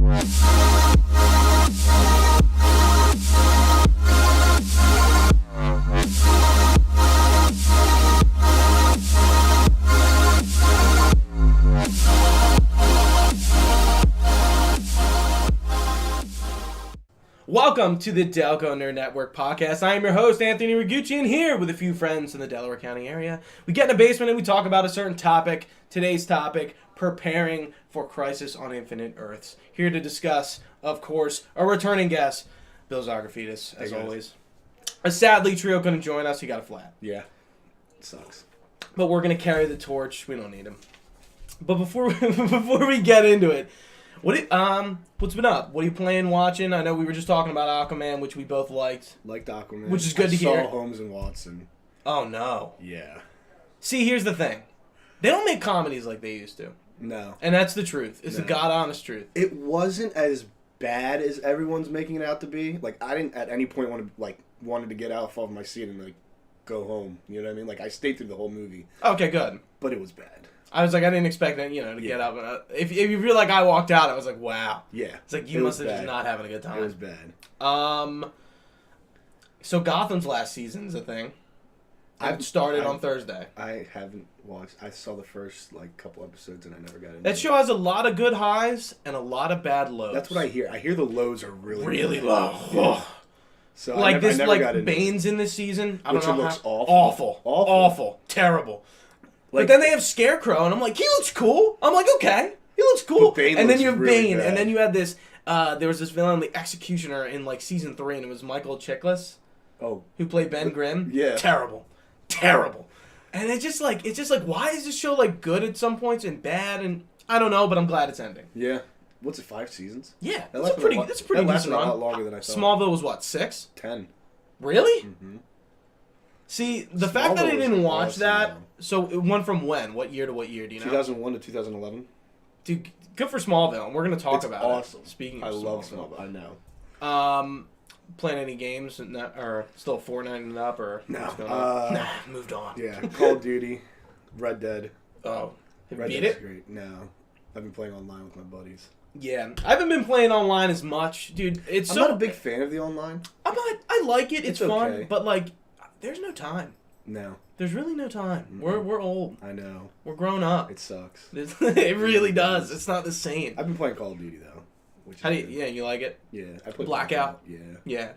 Welcome to the Delco Nerd Network podcast. I am your host, Anthony Gooch, and here with a few friends in the Delaware County area. We get in the basement and we talk about a certain topic. Today's topic, preparing for Crisis on Infinite Earths. Here to discuss, of course, a returning guest, Bill Zografidis, as always. Sadly, Trio couldn't join us. He got a flat. Yeah. It sucks. But we're going to carry the torch. We don't need him. But before we get into it, what's been up? What are you playing, watching? I know we were just talking about Aquaman, which we both liked. Liked Aquaman. Which is good to hear. Saw Holmes and Watson. Oh, no. Yeah. See, here's the thing. They don't make comedies like they used to. No. And that's the truth. It's the God-honest truth. It wasn't as bad as everyone's making it out to be. Like, I didn't at any point wanted to get out of my seat and, go home. You know what I mean? Like, I stayed through the whole movie. Okay, good. But it was bad. I was like, I didn't expect it, to get up. If you feel like I walked out, I was like, wow. Yeah. It's like, you must have just not having a good time. It was bad. So Gotham's last season's a thing. I've started on Thursday. I haven't watched. I saw the first, couple episodes and I never got into it. That show has a lot of good highs and a lot of bad lows. That's what I hear. I hear the lows are really low. Yeah. So I never got into Bane's in this season. I don't know. Looks awful. Awful. Terrible. But then they have Scarecrow, and I'm like, he looks cool. I'm like, okay, he looks cool. And then you have really Bane, bad. and then you had this. There was this villain, the Executioner, in season 3, and it was Michael Chiklis. Oh, who played Ben Grimm? Yeah, terrible. And it's just like, why is this show good at some points and bad? And I don't know, but I'm glad it's ending. Yeah. What's it? 5 seasons? Yeah, that's a pretty decent run. A lot longer than I thought. Smallville was what, 6? 10. Really? Mm-hmm. See, the fact that I didn't watch that, so it went from when? What year to what year, do you know? 2001 to 2011. Dude, good for Smallville, and we're going to talk about awesome. it. Speaking of Smallville. I love Smallville, I know. Playing any games, or still Fortnite and up, or no. Moved on. Yeah, Call of Duty, Red Dead. Oh, Red beat Dead's it? Great. No, I've been playing online with my buddies. Yeah, I haven't been playing online as much, dude. I'm not a big fan of the online. I like it. It's fun, okay. but there's no time. No. There's really no time. Mm-hmm. We're old. I know. We're grown up. It sucks. It really does. It's not the same. I've been playing Call of Duty though. You like it? Yeah, I play Blackout. Yeah.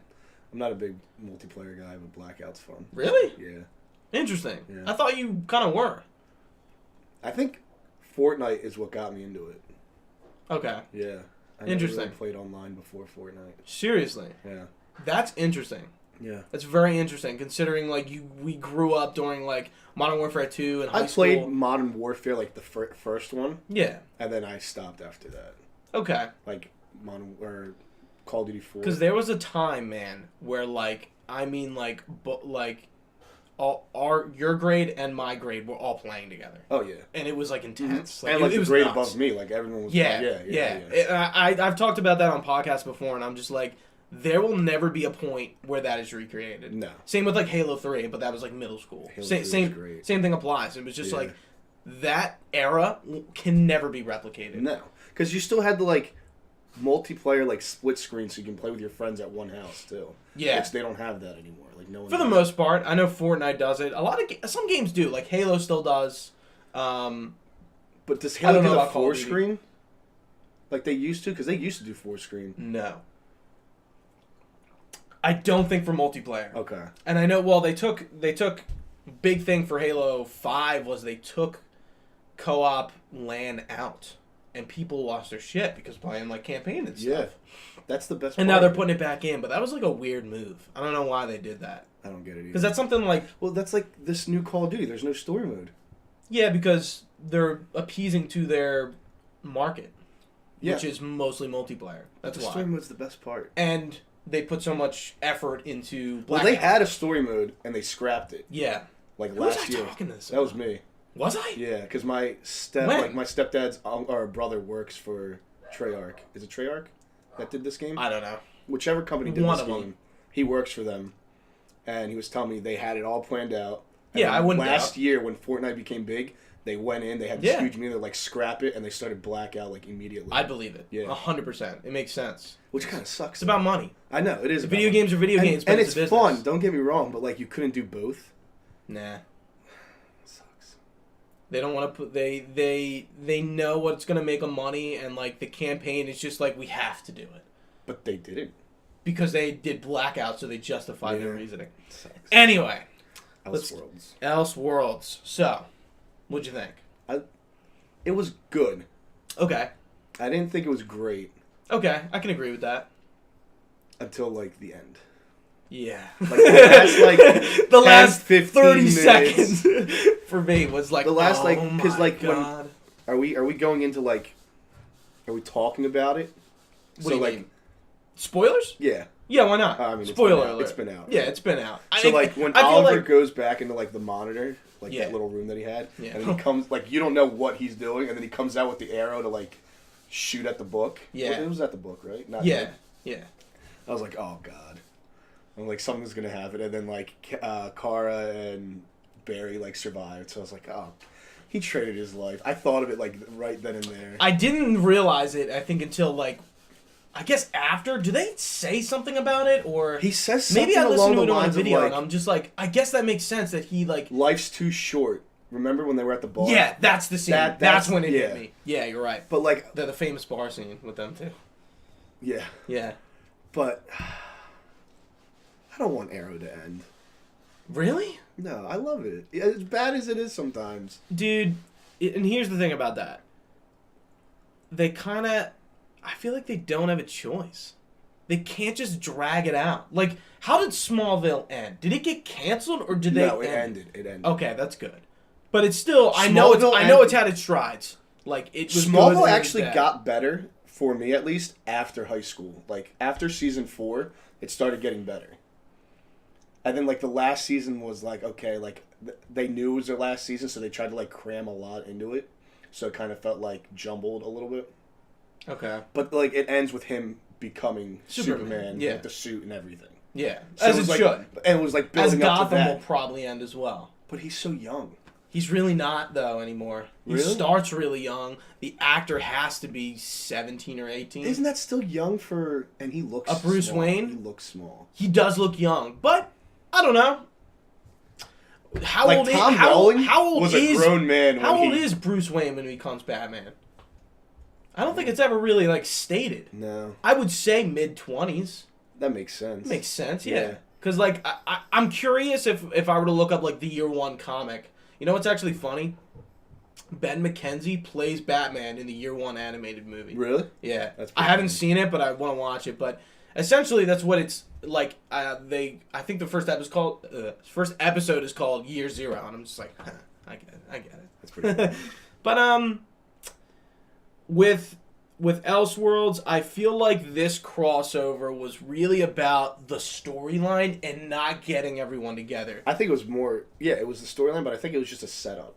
I'm not a big multiplayer guy, but Blackout's fun. Really? Yeah. Interesting. Yeah. I thought you kind of were. I think Fortnite is what got me into it. Okay. Yeah. I interesting. never really played online before Fortnite. Seriously? Yeah. That's interesting. Yeah. That's very interesting, considering we grew up during Modern Warfare 2 and high school. I played Modern Warfare the first one. Yeah. And then I stopped after that. Okay. Call of Duty 4. Because there was a time, man, where your grade and my grade were all playing together. Oh yeah. And it was intense. And it the was grade nuts. above me, everyone was. Yeah. I've talked about that on podcasts before, and I'm just there will never be a point where that is recreated. No. Same with Halo 3, but that was middle school. Halo 3 is great. Same thing applies. It was just that era can never be replicated. No, because you still had the multiplayer split screen, so you can play with your friends at one house too. Yeah. Which they don't have that anymore. No one. For the most part, I know Fortnite does it. Some games do. Halo still does. But does Halo do the 4 screen? Like they used to? Because they used to do 4 screen. No. I don't think for multiplayer. Okay. And I know, they took big thing for Halo 5 was they took co-op LAN out. And people lost their shit because playing campaign and stuff. Yeah. That's the best part. And now they're putting it back in, but that was a weird move. I don't know why they did that. I don't get it either. Because that's something well, that's this new Call of Duty. There's no story mode. Yeah, because they're appeasing to their market. Yeah. Which is mostly multiplayer. That's why. The story mode's the best part. And they put so much effort into Blackout. Well, they had a story mode, and they scrapped it. Yeah. Last year. That was me. Was I? Yeah, because my my stepdad's brother works for Treyarch. Is it Treyarch that did this game? I don't know. Whichever company did this game, he works for them. And he was telling me they had it all planned out. And I wouldn't last year, when Fortnite became big, They went in, they had this huge meeting, they're like, scrap it, and they started blackout like immediately. I believe it. Yeah. 100%. It makes sense. Which kind of sucks. It's about money. I know, it is. Video games are video games, but and it's a business. fun, don't get me wrong, but like you couldn't do both. Nah. It sucks. They don't want to put they know what's going to make them money, and like the campaign is just like, we have to do it. But they didn't. Because they did blackout, so they justified their reasoning. Sucks. Anyway. Elseworlds. So, what'd you think? It was good. Okay. I didn't think it was great. Okay, I can agree with that. Until, like, the end. Yeah. Like, the last 30 minutes. seconds for me was like, the last, like, oh because, my like, God. Are we going into, like, are we talking about it? What do you mean? Spoilers? Yeah. Yeah, why not? I mean, Spoiler alert. It's been out. Yeah, it's been out. So, like, when Oliver goes back into, like, the monitor, like, that little room that he had, and then he comes, like, you don't know what he's doing, and then he comes out with the arrow to, like, shoot at the book. Yeah. Well, it was at the book, right? Not yeah. good. Yeah. I was like, oh, God. I'm like, something's going to happen. And then, like, Kara and Barry, like, survived. So I was like, oh, he traded his life. I thought of it, like, right then and there. I didn't realize it, I think, until, like, I guess after. Do they say something about it? Or he says something maybe I listened to it on a video, like, and I'm just like, I guess that makes sense that he, like... Life's too short. Remember when they were at the bar? Yeah, that's the scene. That's when it hit me. Yeah, you're right. But, like... The famous bar scene with them, too. Yeah. Yeah. But... I don't want Arrow to end. Really? No, I love it. As bad as it is sometimes. Dude, and here's the thing about that. They kind of... I feel like they don't have a choice. They can't just drag it out. Like, how did Smallville end? Did it get canceled, or did they No, it end? ended. It ended. Okay, that's good. But it's still... I know it's had its strides. Like, it was Smallville good actually got better, for me at least, after high school. Like, after season 4, it started getting better. And then, like, the last season was, like, okay, like, they knew it was their last season, so they tried to, like, cram a lot into it. So it kind of felt, like, jumbled a little bit. Okay. But, like, it ends with him becoming Superman with the suit and everything. Yeah, so as it like, should. And it was, like, building up to Gotham that. will probably end as well. But he's so young. He's really not, though, anymore. Really? He starts really young. The actor has to be 17 or 18. Isn't that still young for... And he looks small. Bruce Wayne? He looks small. He does look young, but I don't know. How like old Tom is how old was is a grown man? How old is Bruce Wayne when he becomes Batman? I don't think it's ever really like stated. No. I would say mid-20s. That makes sense. Makes sense, yeah. Because like I'm curious if I were to look up like the Year One comic. You know what's actually funny? Ben McKenzie plays Batman in the Year One animated movie. Really? Yeah. That's I haven't seen it, but I want to watch it. But essentially, that's what it's like. I think the first episode is called Year Zero, and I'm just like, huh, I get it. That's pretty cool. But with Elseworlds, I feel like this crossover was really about the storyline and not getting everyone together. I think it was more. Yeah, it was the storyline, but I think it was just a setup.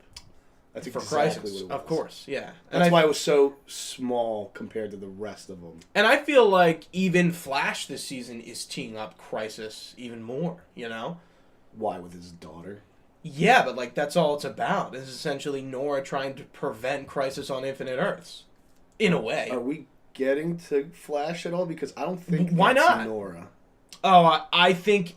That's for exactly Crisis, what it was. of course, yeah. That's why it was so small compared to the rest of them. And I feel like even Flash this season is teeing up Crisis even more, you know? Why, with his daughter? Yeah, but like that's all it's about. Is essentially Nora trying to prevent Crisis on Infinite Earths. In a way. Are we getting to Flash at all? Because I don't think why that's not Nora. Oh, I think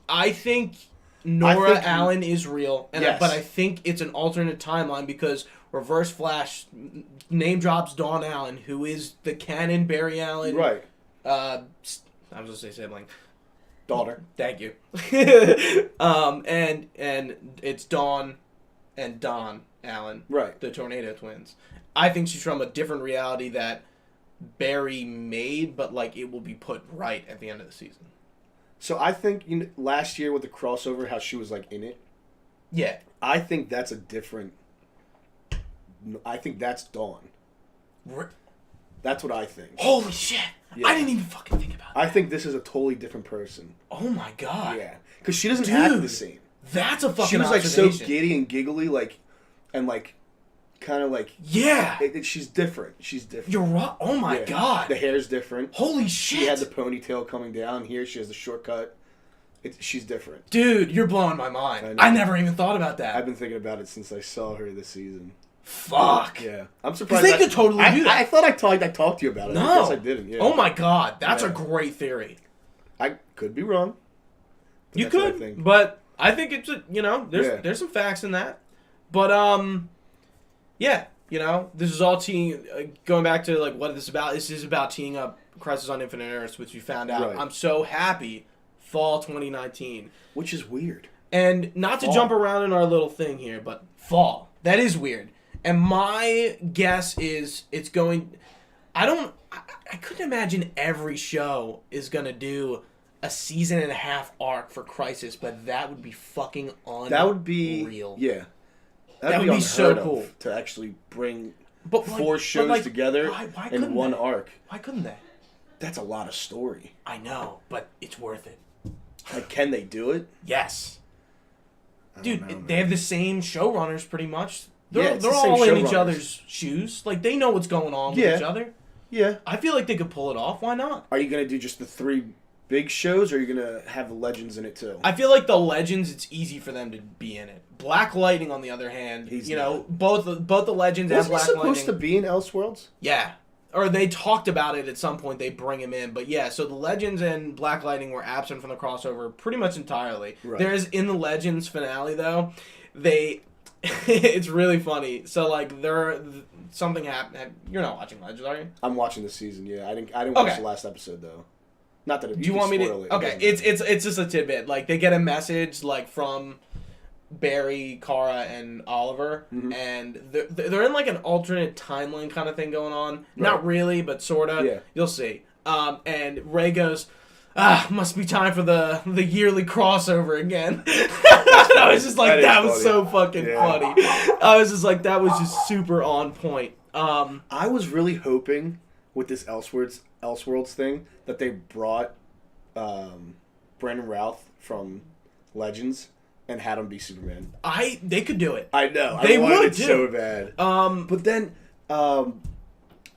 Nora Allen is real, and yes. But I think it's an alternate timeline because Reverse Flash name drops Dawn Allen, who is the canon Barry Allen. Right. I was gonna say sibling. Daughter. Thank you. And it's Dawn and Don Allen. Right. The Tornado Twins. I think she's from a different reality that Barry made, but like it will be put right at the end of the season. So I think last year with the crossover, how she was like in it. Yeah. I think that's a different. I think that's Dawn. That's what I think. Holy shit! Yeah. I didn't even fucking think about that. I think this is a totally different person. Oh my god. Yeah, because she doesn't act the same. That's a fucking. She was like so giddy and giggly, like, and like, kind of like. Yeah. She's different. She's different. You're right. Oh my god. The hair's different. Holy shit. She had the ponytail coming down. Here she has the shortcut. She's different. Dude, you're blowing my mind. I never even thought about that. I've been thinking about it since I saw her this season. Fuck. Yeah, I'm surprised. Because they could totally do that. I thought I talked to you about it. No. I guess I didn't. Yeah. Oh my god, that's Yeah. a great theory. I could be wrong. But You that's what I could, think. but I think it's there's some facts in that. But yeah, this is all going back to like what this is about. This is about teeing up Crisis on Infinite Earths, which we found out. Right. I'm so happy. Fall 2019. Which is weird. And not to jump around in our little thing here, but fall. That is weird. And my guess is it's going... I couldn't imagine every show is going to do a season and a half arc for Crisis, but that would be fucking unreal. That would be... Yeah. That would be so cool. To actually bring but four shows together why in one arc. Why couldn't they? That's a lot of story. I know, but it's worth it. Like, can they do it? Yes. Dude, know, they have the same showrunners pretty much. Yeah, They're all in each other's shoes. Like, they know what's going on with each other. Yeah. I feel like they could pull it off. Why not? Are you going to do just the 3 big shows, or are you going to have the Legends in it, too? I feel like the Legends, it's easy for them to be in it. Black Lightning, on the other hand, both the Legends and Black Lightning. Wasn't he supposed to be in Elseworlds? Yeah. Or they talked about it at some point. They bring him in. But yeah, so the Legends and Black Lightning were absent from the crossover pretty much entirely. Right. There's, in the Legends finale, though, it's really funny. So, like, something happened. You're not watching Legends, are you? I'm watching this season, yeah. I didn't watch the last episode, though. Not that Do you want me to... Okay, it's just a tidbit. Like, they get a message, like, from Barry, Kara, and Oliver, and they're in like an alternate timeline kind of thing going on. Right. Not really, but sorta. Yeah. You'll see. And Ray goes, must be time for the yearly crossover again. I was just like, that was so fucking funny. I was just like, that was just super on point. I was really hoping with this Elseworlds thing that they brought Brandon Routh from Legends and had him be Superman. They could do it. I know. They I wanted would it so bad. But then,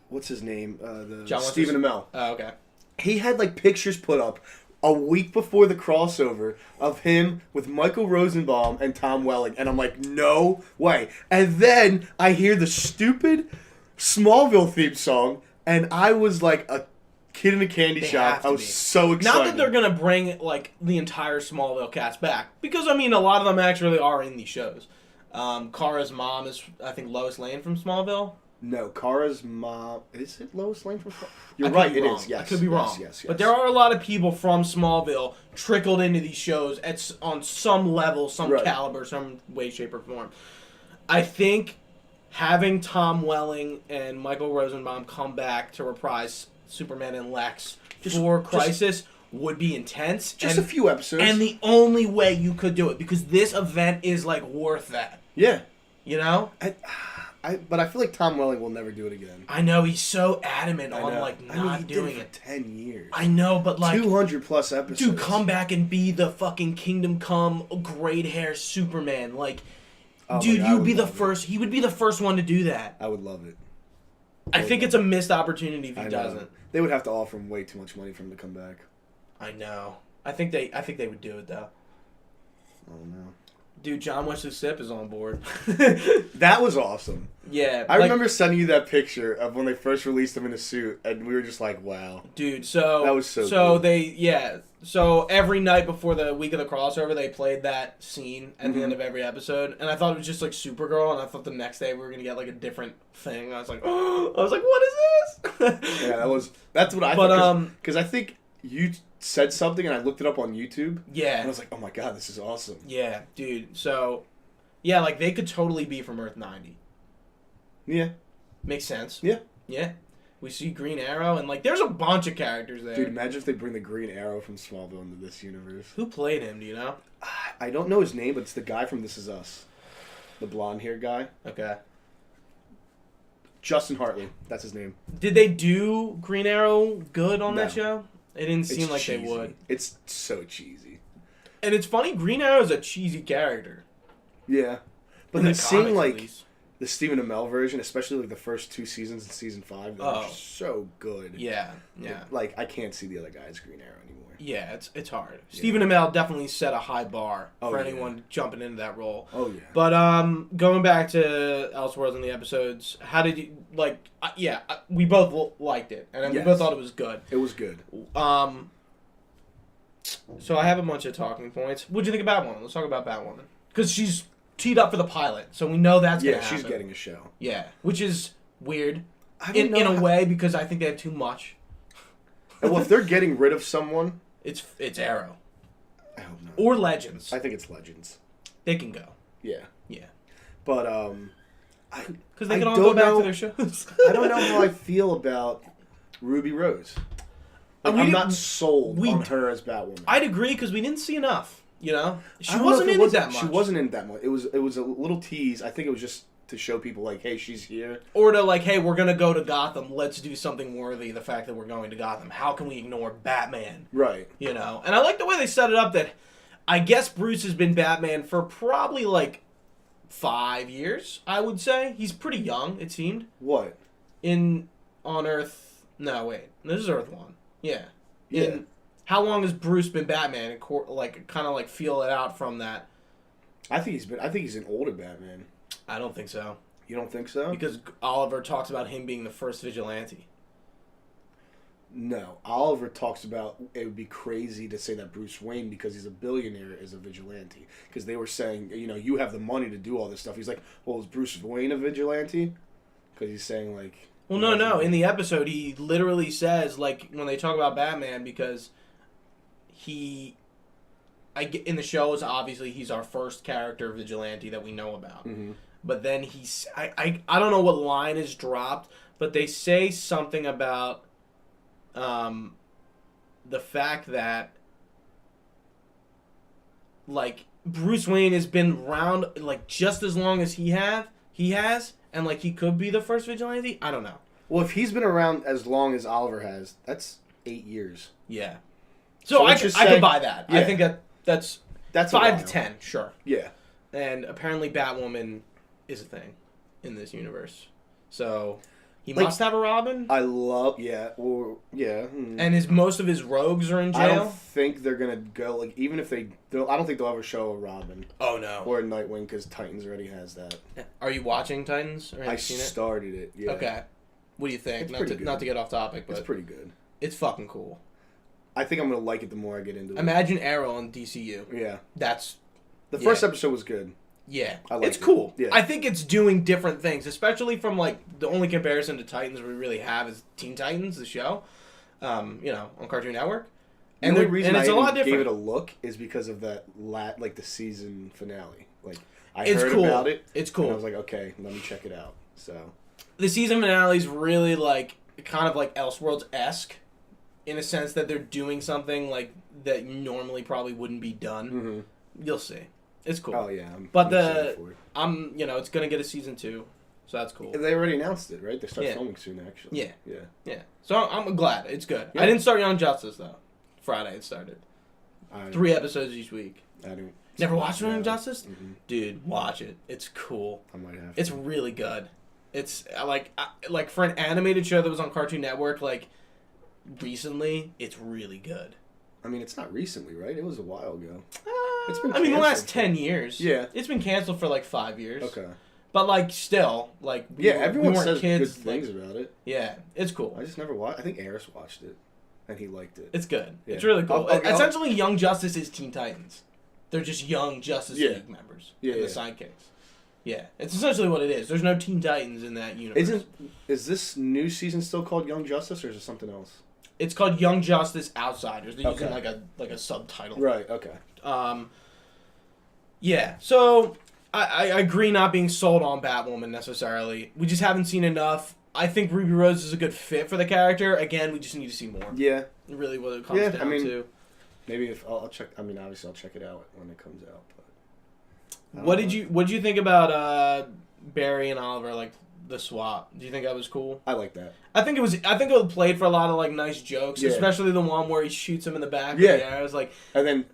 what's his name? Stephen Amell. Oh, okay. He had like pictures put up a week before the crossover of him with Michael Rosenbaum and Tom Welling, and I'm like, no way. And then I hear the stupid Smallville theme song, and I was like a kid in a candy shop. I was so excited. Not that they're gonna bring like the entire Smallville cast back, because I mean a lot of them actually are in these shows. Kara's mom is, I think, Lois Lane from Smallville. No, Kara's mom, is it Lois Lane from Smallville? You're right, it is. Yes, I could be wrong. Yes. But there are a lot of people from Smallville trickled into these shows on some level, some caliber, some way, shape, or form. I think having Tom Welling and Michael Rosenbaum come back to reprise Superman and Lex for Crisis would be intense. Just a few episodes. And the only way you could do it, because this event is like worth that. Yeah. You know? But I feel like Tom Welling will never do it again. I know, he's so adamant on like not doing it. For 10 years. I know, but like 200 plus episodes. Dude, come back and be the fucking Kingdom Come great hair Superman. Like, dude, you'd be the first. He would be the first one to do that. I would love it. I think it's a missed opportunity if he doesn't. They would have to offer him way too much money for him to come back. I know. I think they would do it though. I don't know. Dude, John Wesley Sipp is on board. That was awesome. Yeah. I remember sending you that picture of when they first released him in a suit, and we were just like, wow. Dude, so... That was so cool. So every night before the week of the crossover, they played that scene at the end of every episode, and I thought it was just like Supergirl, and I thought the next day we were going to get like a different thing. I was like, what is this? Yeah, that's what I thought. Because I think you said something, and I looked it up on YouTube. Yeah. And I was like, oh my god, this is awesome. Yeah, dude. So, yeah, like they could totally be from Earth 90. Yeah. Makes sense. Yeah. Yeah. We see Green Arrow, and like there's a bunch of characters there. Dude, imagine if they bring the Green Arrow from Smallville into this universe. Who played him, do you know? I don't know his name, but it's the guy from This Is Us. The blonde-haired guy. Okay. Justin Hartley. That's his name. Did they do Green Arrow good on that show? It didn't seem like cheesy. They would. It's so cheesy. And it's funny, Green Arrow is a cheesy character. Yeah. But then seeing, like, The Stephen Amell version, especially like the first 2 seasons in season 5, they're so good. Yeah. Like I can't see the other guy as Green Arrow anymore. Yeah, it's hard. Stephen Amell definitely set a high bar for anyone yeah. jumping into that role. Oh yeah. But going back to Elseworlds and the episodes, how did you like? We both liked it, and we both thought it was good. It was good. So I have a bunch of talking points. What'd you think of Batwoman? Let's talk about Batwoman because she's teed up for the pilot, so we know that's gonna happen. She's getting a show. Yeah, which is weird in a way because I think they have too much. Well, if they're getting rid of someone, it's Arrow. I hope not. Or Legends. I think it's Legends. They can go. Yeah. Yeah. But because they can all go back to their shows. I don't know how I feel about Ruby Rose. Like, I'm not sold on her as Batwoman. I'd agree because we didn't see enough. You know, she wasn't in it that much. She wasn't in that much. It was a little tease. I think it was just to show people like, hey, she's here, or to like, hey, we're gonna go to Gotham. Let's do something worthy of the fact that we're going to Gotham. How can we ignore Batman? Right. You know, and I like the way they set it up. That I guess Bruce has been Batman for probably like 5 years. I would say he's pretty young. It seemed. What? On Earth? No, wait. This is Earth 1. Yeah. How long has Bruce been Batman? And like kind of like feel it out from that. I think he's an older Batman. I don't think so. You don't think so? Because Oliver talks about him being the first vigilante. No, Oliver talks about it would be crazy to say that Bruce Wayne, because he's a billionaire, is a vigilante. Because they were saying, you have the money to do all this stuff. He's like, well, is Bruce Wayne a vigilante? Because he's saying like. Well, no. In the episode, he literally says like when they talk about Batman, because in the shows, obviously he's our first character vigilante that we know about. Mm-hmm. But then I don't know what line is dropped, but they say something about the fact that like Bruce Wayne has been around like just as long as he has, and like he could be the first vigilante. I don't know. Well, if he's been around as long as Oliver has, that's 8 years. Yeah. So I could buy that. Yeah. I think that's 5 to 10, sure. Yeah. And apparently Batwoman is a thing in this universe. So he like, must have a Robin. I love, yeah. And most of his rogues are in jail. I don't think they're gonna go like even if I don't think they'll ever show a Robin. Oh no. Or a Nightwing, because Titans already has that. Are you watching Titans? Or have you seen it? Started it. Yeah. Okay. What do you think? Not to get off topic, but it's pretty good. It's fucking cool. I think I'm gonna like it the more I get into it. Imagine Arrow on DCU. Yeah. The first episode was good. Yeah. It's cool. Yeah. I think it's doing different things, especially from like the only comparison to Titans we really have is Teen Titans, the show. On Cartoon Network. And the only reason I gave it a look is because of that the season finale. Like I heard about it. It's cool. And I was like, okay, let me check it out. So the season finale is really like kind of like Elseworlds-esque in a sense that they're doing something like that normally probably wouldn't be done. Mm-hmm. You'll see. It's cool. Oh yeah, it's gonna get a season 2, so that's cool. They already announced it, right? They start filming soon, actually. Yeah. So I'm glad it's good. Yeah. I didn't start Young Justice though. Friday it started. 3 episomes each week. I didn't. Never watched Young Justice? Mm-hmm. Dude, watch it. It's cool. I might have to. It's really good. It's like for an animated show that was on Cartoon Network like recently, it's really good. I mean, it's not recently, right? It was a while ago. It's been the last 10 years. Yeah. It's been canceled for like 5 years. Okay. But like still, like everyone says kids, good things about it. Yeah, it's cool. I just never watched. I think Eris watched it, and he liked it. It's good. Yeah. It's really cool. Essentially, Young Justice is Teen Titans. They're just young Justice League members and the sidekicks. Yeah, it's essentially what it is. There's no Teen Titans in that universe. Is this new season still called Young Justice, or is it something else? It's called Young Justice Outsiders. They're using like a subtitle. Right. Okay. Yeah. So I agree not being sold on Batwoman necessarily. We just haven't seen enough. I think Ruby Rose is a good fit for the character. Again, we just need to see more. Yeah. Really, what it comes down to. Maybe if I'll check. I mean, obviously, I'll check it out when it comes out. But what did you think about Barry and Oliver, like the swap? Do you think that was cool? I like that. I think it played for a lot of like nice jokes, especially the one where he shoots him in the back. Yeah, I was like, and then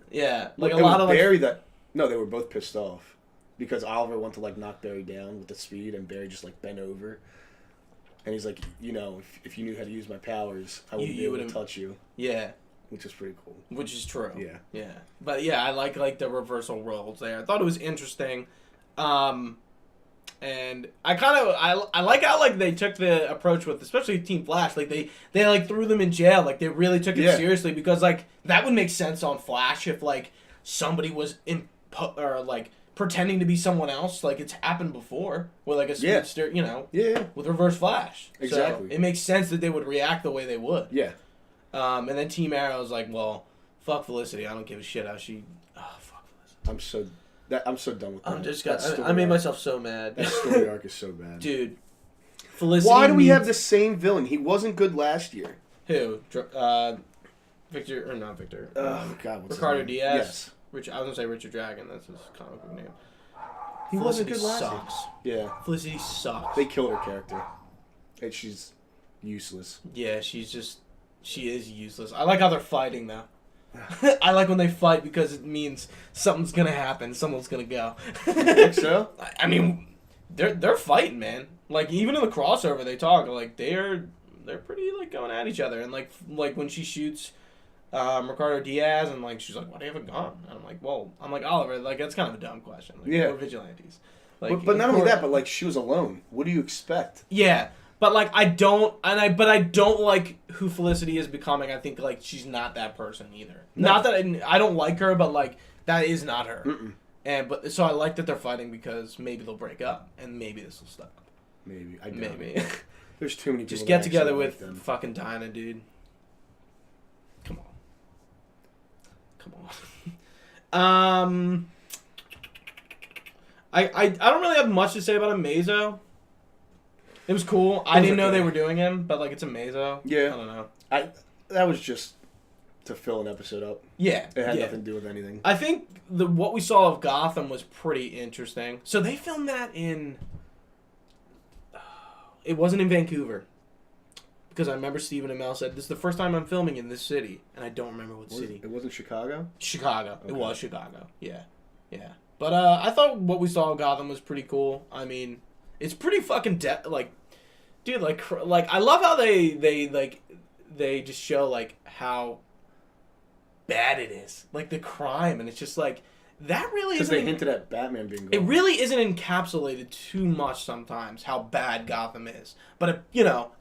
like a lot of Barry like, no, they were both pissed off. because Oliver went to like knock Barry down with the speed, and Barry just like bent over, and he's like, you know, if you knew how to use my powers, I wouldn't be able to touch you. Yeah. Which is pretty cool. Which is true. Yeah. Yeah. But yeah, I like the reversal roles there. I thought it was interesting. And I like how like they took the approach with, especially Team Flash, like they like threw them in jail, like they really took it seriously, because like that would make sense on Flash if like somebody was like pretending to be someone else, like it's happened before with like a speedster, you know, with Reverse Flash. Exactly. So it makes sense that they would react the way they would. Yeah. And then Team Arrow's like, well, fuck Felicity. I don't give a shit how she. Oh, fuck Felicity. I'm so done with that. I made myself so mad. That story arc is so bad. Dude. Felicity. Why do we have the same villain? He wasn't good last year. Who? Victor, or not Victor. Oh, God. What's Ricardo his name? Diaz. Yes. I was going to say Richard Dragon. That's his comic book name. He wasn't good last sucks. year. Yeah. Felicity sucks. They killed her character. And she's useless. Yeah, she is useless. I like how they're fighting, though. I like when they fight because it means something's gonna happen. Someone's gonna go. You think so? I mean, they're fighting, man. Like even in the crossover, they talk like they're pretty like going at each other. And like when she shoots Ricardo Diaz, and like she's like, "Why do you have a gun?" And I'm like Oliver, like that's kind of a dumb question. Like, we're vigilantes. Like, but not only that, but like she was alone. What do you expect? Yeah. But like I don't like who Felicity is becoming. I think like she's not that person either. No. Not that I don't like her, but like that is not her. Mm-mm. So I like that they're fighting because maybe they'll break up and maybe this will stop. Maybe maybe. There's too many people. Just get together with fucking Dinah, dude. Come on. I don't really have much to say about Amazo. It was cool. I didn't know they were doing him, but like it's Amazo. Yeah. I don't know. That was just to fill an episode up. Yeah. It had nothing to do with anything. I think what we saw of Gotham was pretty interesting. So they filmed that in. It wasn't in Vancouver. Because I remember Stephen Amell said, "This is the first time I'm filming in this city," and I don't remember what city. It wasn't Chicago? Chicago. Okay. It was Chicago. Yeah. But I thought what we saw of Gotham was pretty cool. I mean, it's pretty fucking dude, like I love how they just show like how bad it is, like the crime, and it's just like that really isn't. Because they hinted at Batman being gone. It really isn't encapsulated too much sometimes how bad Gotham is, but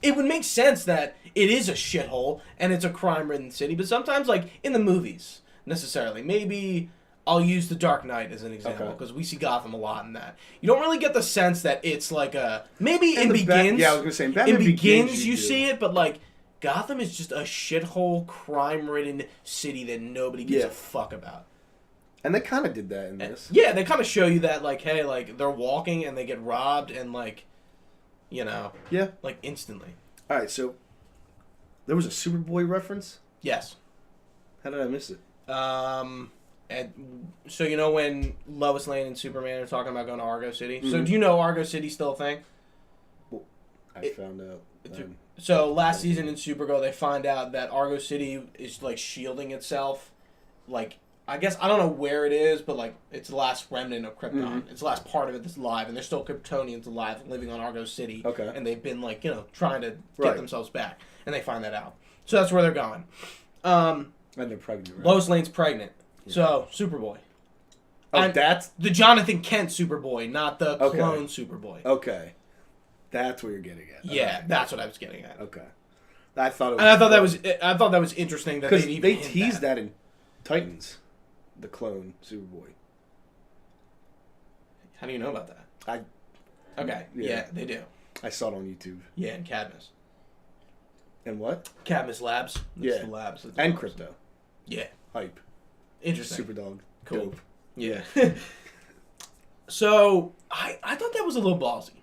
it would make sense that it is a shithole and it's a crime-ridden city. But sometimes, like in the movies, necessarily, maybe I'll use The Dark Knight as an example because we see Gotham a lot in that. You don't really get the sense that it's like a maybe in Begins. I was gonna say in Batman Begins you see it, but like Gotham is just a shithole, crime-ridden city that nobody gives a fuck about. And they kind of did that in this. Yeah, they kind of show you that, like, hey, like, they're walking and they get robbed and, like, like, instantly. All right, so there was a Superboy reference? Yes. How did I miss it? And so you know when Lois Lane and Superman are talking about going to Argo City? Mm-hmm. So do you know Argo City's still a thing? Well, I found out. So last season in Supergirl, they find out that Argo City is, like, shielding itself, like, I guess, I don't know where it is, but, like, it's the last remnant of Krypton. Mm-hmm. It's the last part of it that's alive, and there's still Kryptonians alive living on Argo City. Okay. And they've been, like, trying to get themselves back. And they find that out. So that's where they're going. And they're pregnant, right? Lois Lane's pregnant. Yeah. So, Superboy. Oh, and that's... the Jonathan Kent Superboy, not the clone Superboy. Okay. That's what you're getting at. Yeah, that's what I was getting at. Okay. I thought that was interesting that they teased that in Titans. The clone Superboy. How do you know about that? Okay. Yeah, they do. I saw it on YouTube. Yeah, and Cadmus. And what? Cadmus Labs. That's the labs. And Crypto. Yeah. Hype. Interesting. Superdog. Cool. Dope. Yeah. So, I thought that was a little ballsy.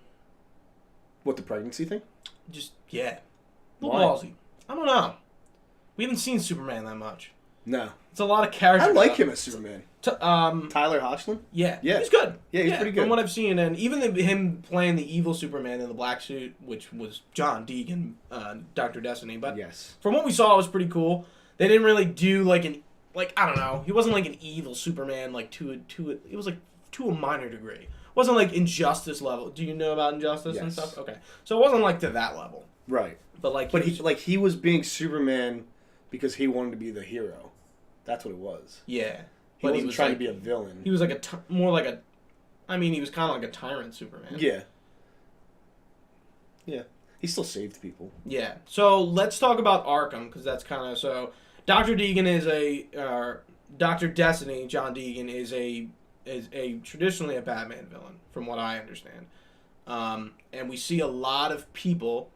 What, the pregnancy thing? Just, a little ballsy. I don't know. We haven't seen Superman that much. No. It's a lot of character. I like him as Superman. Tyler Hoechlin? Yeah. He's good. Yeah, he's pretty good. From what I've seen, and even him playing the evil Superman in the black suit, which was John Deegan, Dr. Destiny. But from what we saw, it was pretty cool. They didn't really do I don't know. He wasn't like an evil Superman, like to it. It was like to a minor degree. It wasn't like Injustice level. Do you know about Injustice and Yes. stuff? Okay, so it wasn't like to that level. Right. But like, He was being Superman because he wanted to be the hero. That's what it was. yeah. He But wasn't was trying like, to be a villain. He was like more like a. I mean, he was kind of like a tyrant Superman. Yeah. Yeah. He still saved people. Yeah. So let's talk about Arkham because that's kind of so. Dr. Deegan is Dr. Destiny. John Deegan is a traditionally a Batman villain, from what I understand. And we see a lot of people.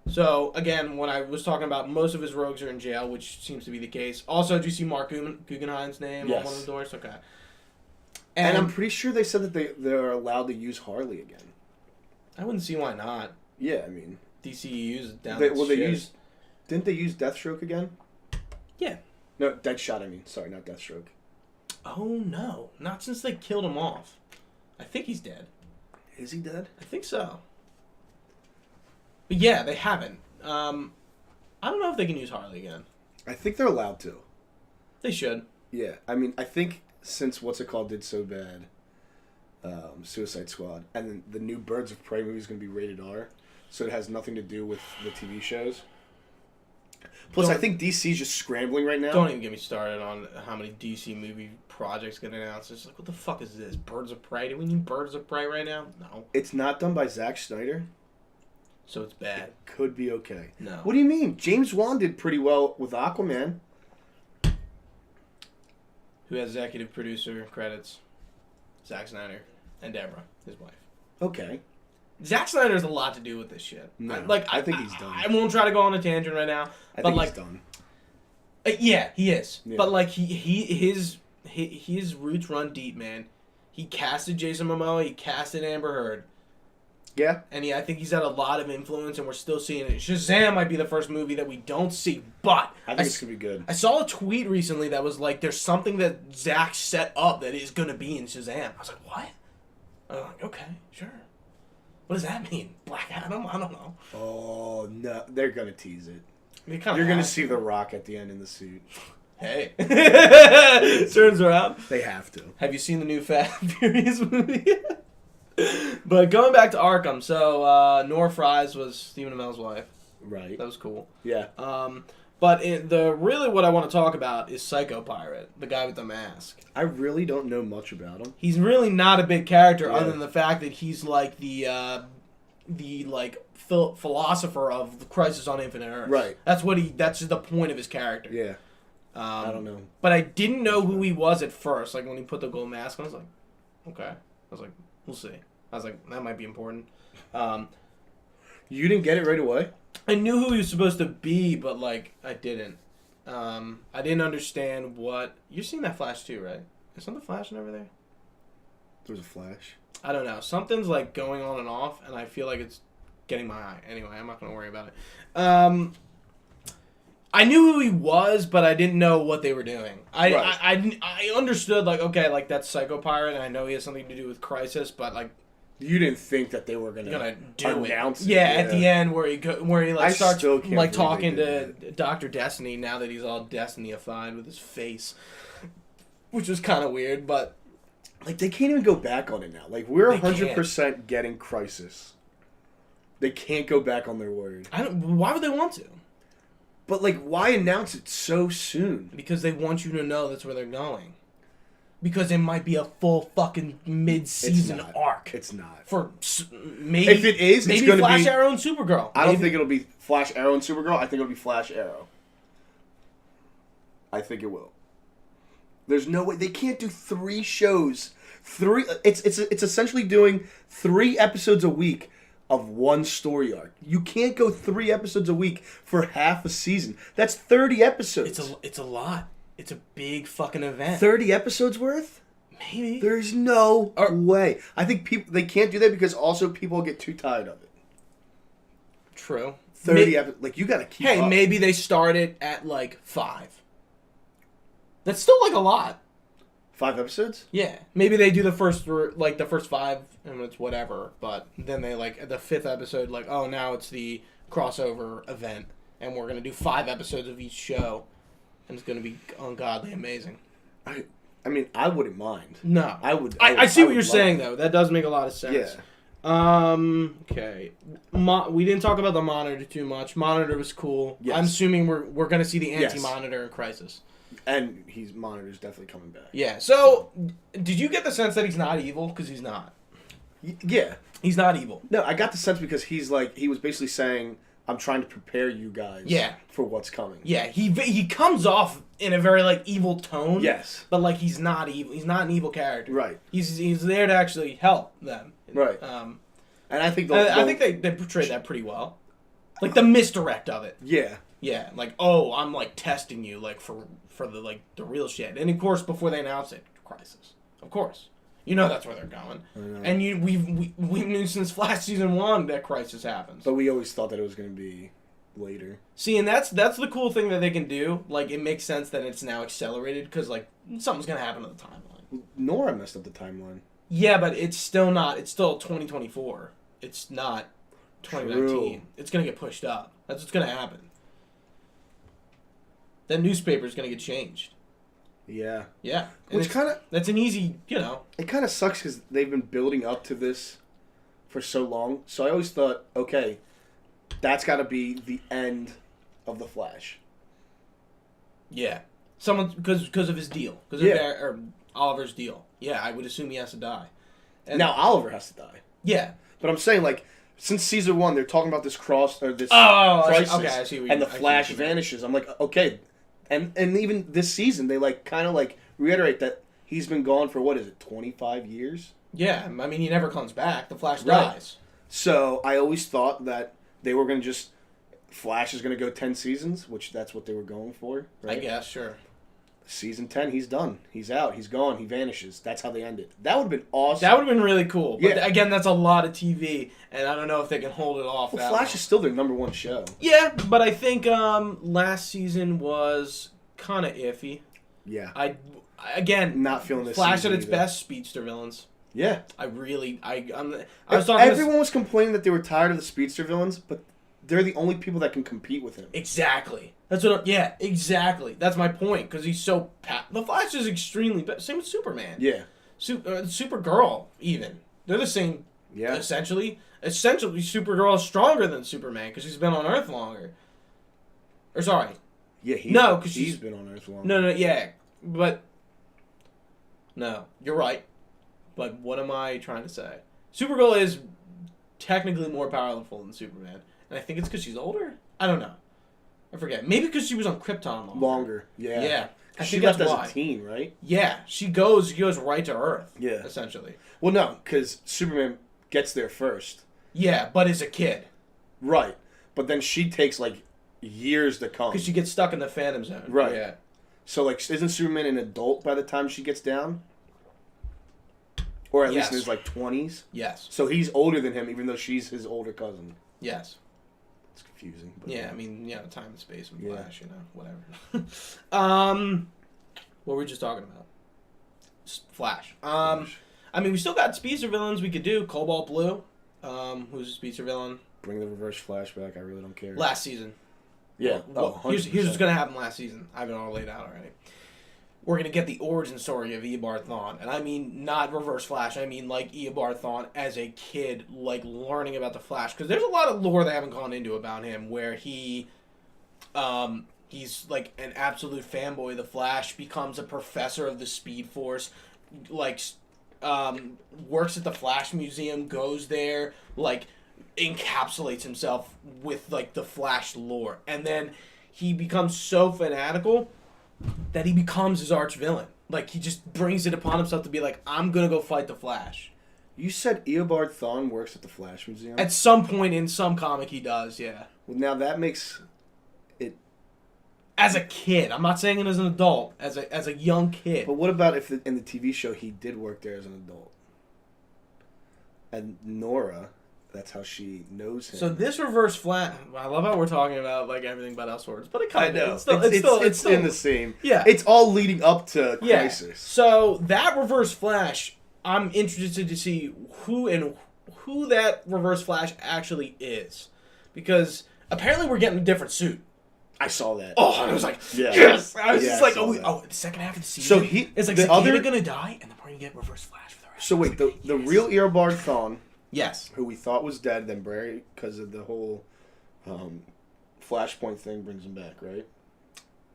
So again, when I was talking about most of his rogues are in jail, which seems to be the case. Also, do you see Mark Guggenheim's name on one of the doors? Okay. And I'm pretty sure they said that they're allowed to use Harley again. I wouldn't see why not. Yeah, I mean, DCEU's down. Didn't they use Deathstroke again? Yeah. No, Deadshot. I mean, sorry, not Deathstroke. Oh no, not since they killed him off. I think he's dead. Is he dead? I think so. But yeah, they haven't. I don't know if they can use Harley again. I think they're allowed to. They should. Yeah, I mean, I think since What's It Called did so bad, Suicide Squad, and then the new Birds of Prey movie is going to be rated R, so it has nothing to do with the TV shows. Plus, I think DC's just scrambling right now. Don't even get me started on how many DC movie projects get announced. It's like, what the fuck is this? Birds of Prey? Do we need Birds of Prey right now? No. It's not done by Zack Snyder. So it's bad. Could be okay. No. What do you mean? James Wan did pretty well with Aquaman. Who has executive producer credits? Zack Snyder and Deborah, his wife. Okay. Zack Snyder has a lot to do with this shit. No, I think he's done. I won't try to go on a tangent right now. I but think like, he's done. Yeah, he is. Yeah. But like his roots run deep, man. He casted Jason Momoa. He casted Amber Heard. Yeah. And I think he's had a lot of influence, and we're still seeing it. Shazam might be the first movie that we don't see, but I think it's going to be good. I saw a tweet recently that was like, there's something that Zach set up that is going to be in Shazam. I was like, what? I was like, okay, sure. What does that mean? Black Adam? I don't know. Oh, no. They're going to tease it. You're going to see The Rock at the end in the suit. Hey. Turns around. They have to. Have you seen the new Fast and Furious movie? But going back to Arkham, so Nora Fries was Stephen Amell's wife. Right. That was cool. Yeah. But really what I want to talk about is Psycho Pirate, the guy with the mask. I really don't know much about him. He's really not a big character, Yeah. other than the fact that he's like the philosopher of the Crisis on Infinite Earths. Right. That's the point of his character. Yeah. I don't know. But I didn't know who he was at first. Like when he put the gold mask on, I was like, okay. I was like, we'll see. I was like, that might be important. You didn't get it right away? I knew who he was supposed to be, but like I didn't. I didn't understand what you're seeing that Flash too, right? Is something flashing over there? There's a flash. I don't know. Something's like going on and off, and I feel like it's getting my eye. Anyway, I'm not gonna worry about it. I knew who he was, but I didn't know what they were doing. I understood like, okay, like that's Psycho Pirate, and I know he has something to do with Crisis, but like. You didn't think that they were gonna do announce it. it. Yeah, at the end where he like starts like talking to Dr. Destiny now that he's all Destiny-ified with his face, which was kind of weird, but like they can't even go back on it now. Like we're 100% getting Crisis. They can't go back on their word. Why would they want to? But like, why announce it so soon? Because they want you to know that's where they're going. Because it might be a full fucking mid-season arc. It's not. For maybe if it is, maybe it's going to be Flash Arrow and Supergirl. I don't think it'll be Flash Arrow and Supergirl. I think it'll be Flash Arrow. I think it will. There's no way they can't do 3 shows. It's essentially doing 3 episodes a week of one story arc. You can't go 3 episodes a week for half a season. That's 30 episodes. It's a lot. It's a big fucking event. 30 episodes worth? Maybe. There's no way. I think they can't do that because also people get too tired of it. True. 30 episodes. Like, you gotta keep up. Maybe they started at, like, 5. That's still, like, a lot. 5 episodes? Yeah. Maybe they do the first 5, and it's whatever, but then they, like, the 5th episode, like, oh, now it's the crossover event, and we're gonna do 5 episodes of each show. And it's going to be ungodly amazing. I I mean, I wouldn't mind. No. I see what would you're love saying, it. though. That does make a lot of sense. Yeah. Okay. We didn't talk about the Monitor too much. Monitor was cool. Yes. I'm assuming we're going to see the Yes. anti-Monitor in Crisis. And Monitor's definitely coming back. Yeah. So, did you get the sense that he's not evil? Because he's not. Yeah. He's not evil. No, I got the sense because he was basically saying, I'm trying to prepare you guys for what's coming. Yeah, he comes off in a very, like, evil tone. Yes. But, like, he's not evil. He's not an evil character. Right. He's there to actually help them. Right. And I think I think they portrayed that pretty well. Like, the misdirect of it. Yeah. Yeah, like, oh, I'm, like, testing you, like, for the, like, the real shit. And, of course, before they announce it, Crisis. Of course. You know that's where they're going. And we knew since Flash Season 1 that Crisis happens. But we always thought that it was going to be later. See, and that's the cool thing that they can do. Like, it makes sense that it's now accelerated because, like, something's going to happen to the timeline. Nora messed up the timeline. Yeah, but it's still not. It's still 2024. It's not 2019. True. It's going to get pushed up. That's what's going to happen. That newspaper's going to get changed. Yeah. Yeah. Which kind of... That's an easy, you know... It kind of sucks because they've been building up to this for so long. So I always thought, okay, that's got to be the end of the Flash. Yeah. Because of his deal. Because of Oliver's deal. Yeah, I would assume he has to die. And now Oliver has to die. Yeah. But I'm saying, like, since Season 1, they're talking about this crisis. Okay, I see what and the Flash vanishes. I'm like, okay... And even this season, they kind of reiterate that he's been gone for, 25 years? Yeah, I mean, he never comes back. The Flash Right. dies. So I always thought that they were going to Flash is going to go 10 seasons, which that's what they were going for. Right? I guess, sure. Season 10, he's done. He's out. He's gone. He vanishes. That's how they end it. That would have been awesome. That would have been really cool. But Yeah. again, that's a lot of TV, and I don't know if they can hold it off. Well, that Flash long. is still their #1 show. Yeah, but I think last season was kind of iffy. Yeah. Again, Not feeling this Flash season at its either. best, speedster villains. Yeah. I was talking Everyone was complaining that they were tired of the speedster villains, but they're the only people that can compete with him. Exactly. That's what. Yeah, exactly. That's my point. Because he's so. The Flash is extremely. Same with Superman. Yeah. Supergirl, even. They're the same. Yeah. Essentially, Supergirl is stronger than Superman because she's been on Earth longer. Or sorry. Yeah. Because he's been on Earth long. No, yeah, but no, you're right. But what am I trying to say? Supergirl is technically more powerful than Superman, and I think it's because she's older. I don't know. I forget. Maybe because she was on Krypton longer. Yeah. Yeah. I She think left that's as why. a teen, right? Yeah, she goes right to Earth. Yeah. Essentially. Well, no, because Superman gets there first. Yeah, but as a kid. Right. But then she takes, years to come. Because she gets stuck in the Phantom Zone. Right. Yeah. So, isn't Superman an adult by the time she gets down? Or at least in his, 20s? Yes. So he's older than him, even though she's his older cousin. Yes. It's confusing. But Yeah, I mean, time and space and Yeah. Flash, whatever. What were we just talking about? Flash. I mean, we still got speedster villains we could do. Cobalt Blue, who's a speedster villain. Bring the reverse flashback. I really don't care. Last season. Yeah. Well, here's what's going to happen last season. I have it all laid out already. We're going to get the origin story of Eobard Thawne. And I mean not Reverse Flash. I mean Eobard Thawne as a kid, learning about the Flash. Because there's a lot of lore they haven't gone into about him where he's an absolute fanboy of the Flash, becomes a professor of the Speed Force, works at the Flash Museum, goes there, encapsulates himself with, the Flash lore. And then he becomes so fanatical that he becomes his arch villain. He just brings it upon himself to be I'm gonna go fight the Flash. You said Eobard Thawne works at the Flash Museum? At some point in some comic he does, yeah. Well, now that makes it... As a kid. I'm not saying it as an adult. As a young kid. But what about if in the TV show he did work there as an adult? And Nora... That's how she knows him. So this Reverse Flash, I love how we're talking about everything but Elseworlds, but it kind of know. it's still in the same. Yeah, it's all leading up to yeah. Crisis. So that Reverse Flash, I'm interested to see who that Reverse Flash actually is, because apparently we're getting a different suit. I saw that. Oh, I was like, Yeah. yes! I was Yeah, just I like, saw the second half of the season. So it's like the Cicada gonna die, and then we're gonna get Reverse Flash for the rest. So wait, the real Eobard Thawne, yes, who we thought was dead, then Barry, because of the whole Flashpoint thing, brings him back, right?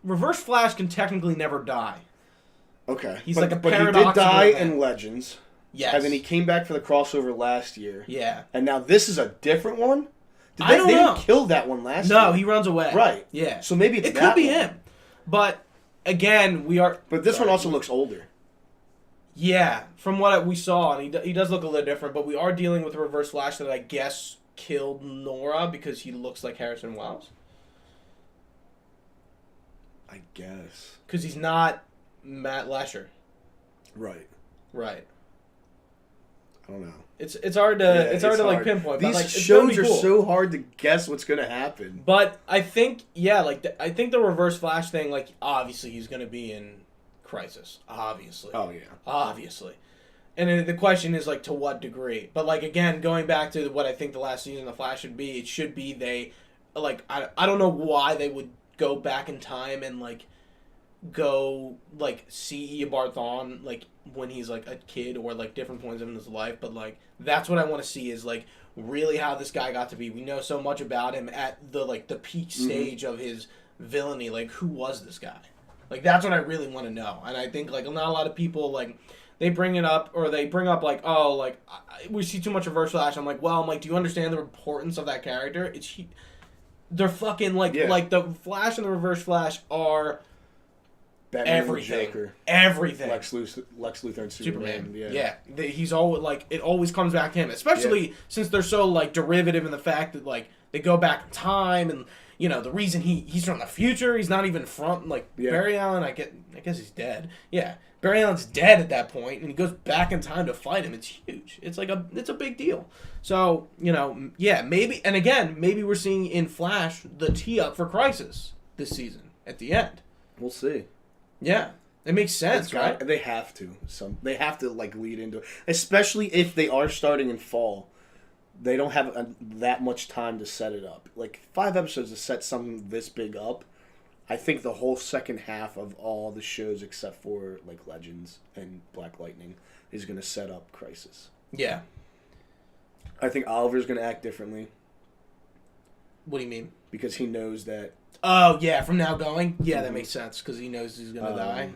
Reverse Flash can technically never die. Okay, He's like a but he did paradoxical die event. in Legends. Yes, And then he came back for the crossover last year. Yeah, And now this is a different one. I don't they know. didn't kill that one last year. No, he runs away. Right. Yeah. So maybe it's it that could be one. him, but again, we are. But this one also looks older. Yeah, from what we saw, and he does look a little different. But we are dealing with a Reverse Flash that I guess killed Nora because he looks like Harrison Wells. I guess. Because he's not Matt Lesher. Right. Right. I don't know. It's hard to like pinpoint. These but, like, shows are cool. so hard to guess what's gonna happen. But I think I think the Reverse Flash thing, like, obviously he's gonna be in Crisis. Obviously. Oh yeah. Obviously. And then the question is, like, to what degree? But, like, again, going back to what I think the last season of The Flash should be, it should be they, like, I don't know why they would go back in time and, like, go, like, see Eobard Thawne, like, when he's, like, a kid or, like, different points in his life. But, like, that's what I want to see is, like, really how this guy got to be. We know so much about him at the, like, the peak stage of his villainy. Like, who was this guy? Like, that's what I really want to know. And I think, like, not a lot of people, like, they bring it up, or they bring up, like, oh, like, we see too much Reverse Flash. I'm like, well, do you understand the importance of that character? They're fucking, like, like, the Flash and the Reverse Flash are Batman everything. Joker. Everything. Lex Luthor and Superman. Yeah. He's always, like, it always comes back to him. Especially since they're so, like, derivative in the fact that, like, they go back in time and, you know, the reason he's from the future, he's not even from, like, Barry Allen, I guess he's dead. Yeah. Barry Allen's dead at that point, and he goes back in time to fight him. It's huge. It's a big deal. So, you know, yeah, maybe we're seeing in Flash the tee up for Crisis this season at the end. We'll see. Yeah. It makes sense, right? They have to. They have to, like, lead into it. Especially if they are starting in fall. They don't have that much time to set it up. Like, 5 episodes to set something this big up. I think the whole second half of all the shows except for, like, Legends and Black Lightning is going to set up Crisis. Yeah. I think Oliver's going to act differently. What do you mean? Because he knows that... Oh, yeah, from now going? Yeah, that makes sense, because he knows he's going to die.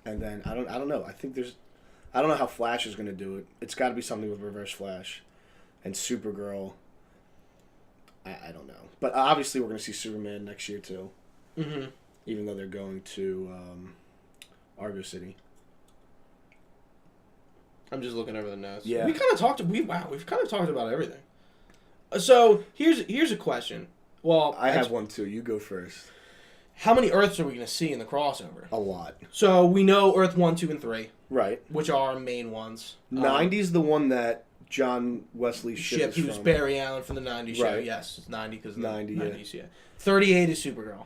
And then, I don't know. I don't know how Flash is going to do it. It's got to be something with Reverse Flash. And Supergirl, I don't know. But obviously we're going to see Superman next year, too. Mm-hmm. Even though they're going to Argo City. I'm just looking over the notes. Yeah. We've kind of talked about everything. So, here's a question. Well, I have one, too. You go first. How many Earths are we going to see in the crossover? A lot. So, we know Earth 1, 2, and 3. Right. Which are main ones. 90's the one that John Wesley ship he was from. Barry Allen from the 90s show. Right. Yes, it's 90 because 90s, yeah. 38 is Supergirl.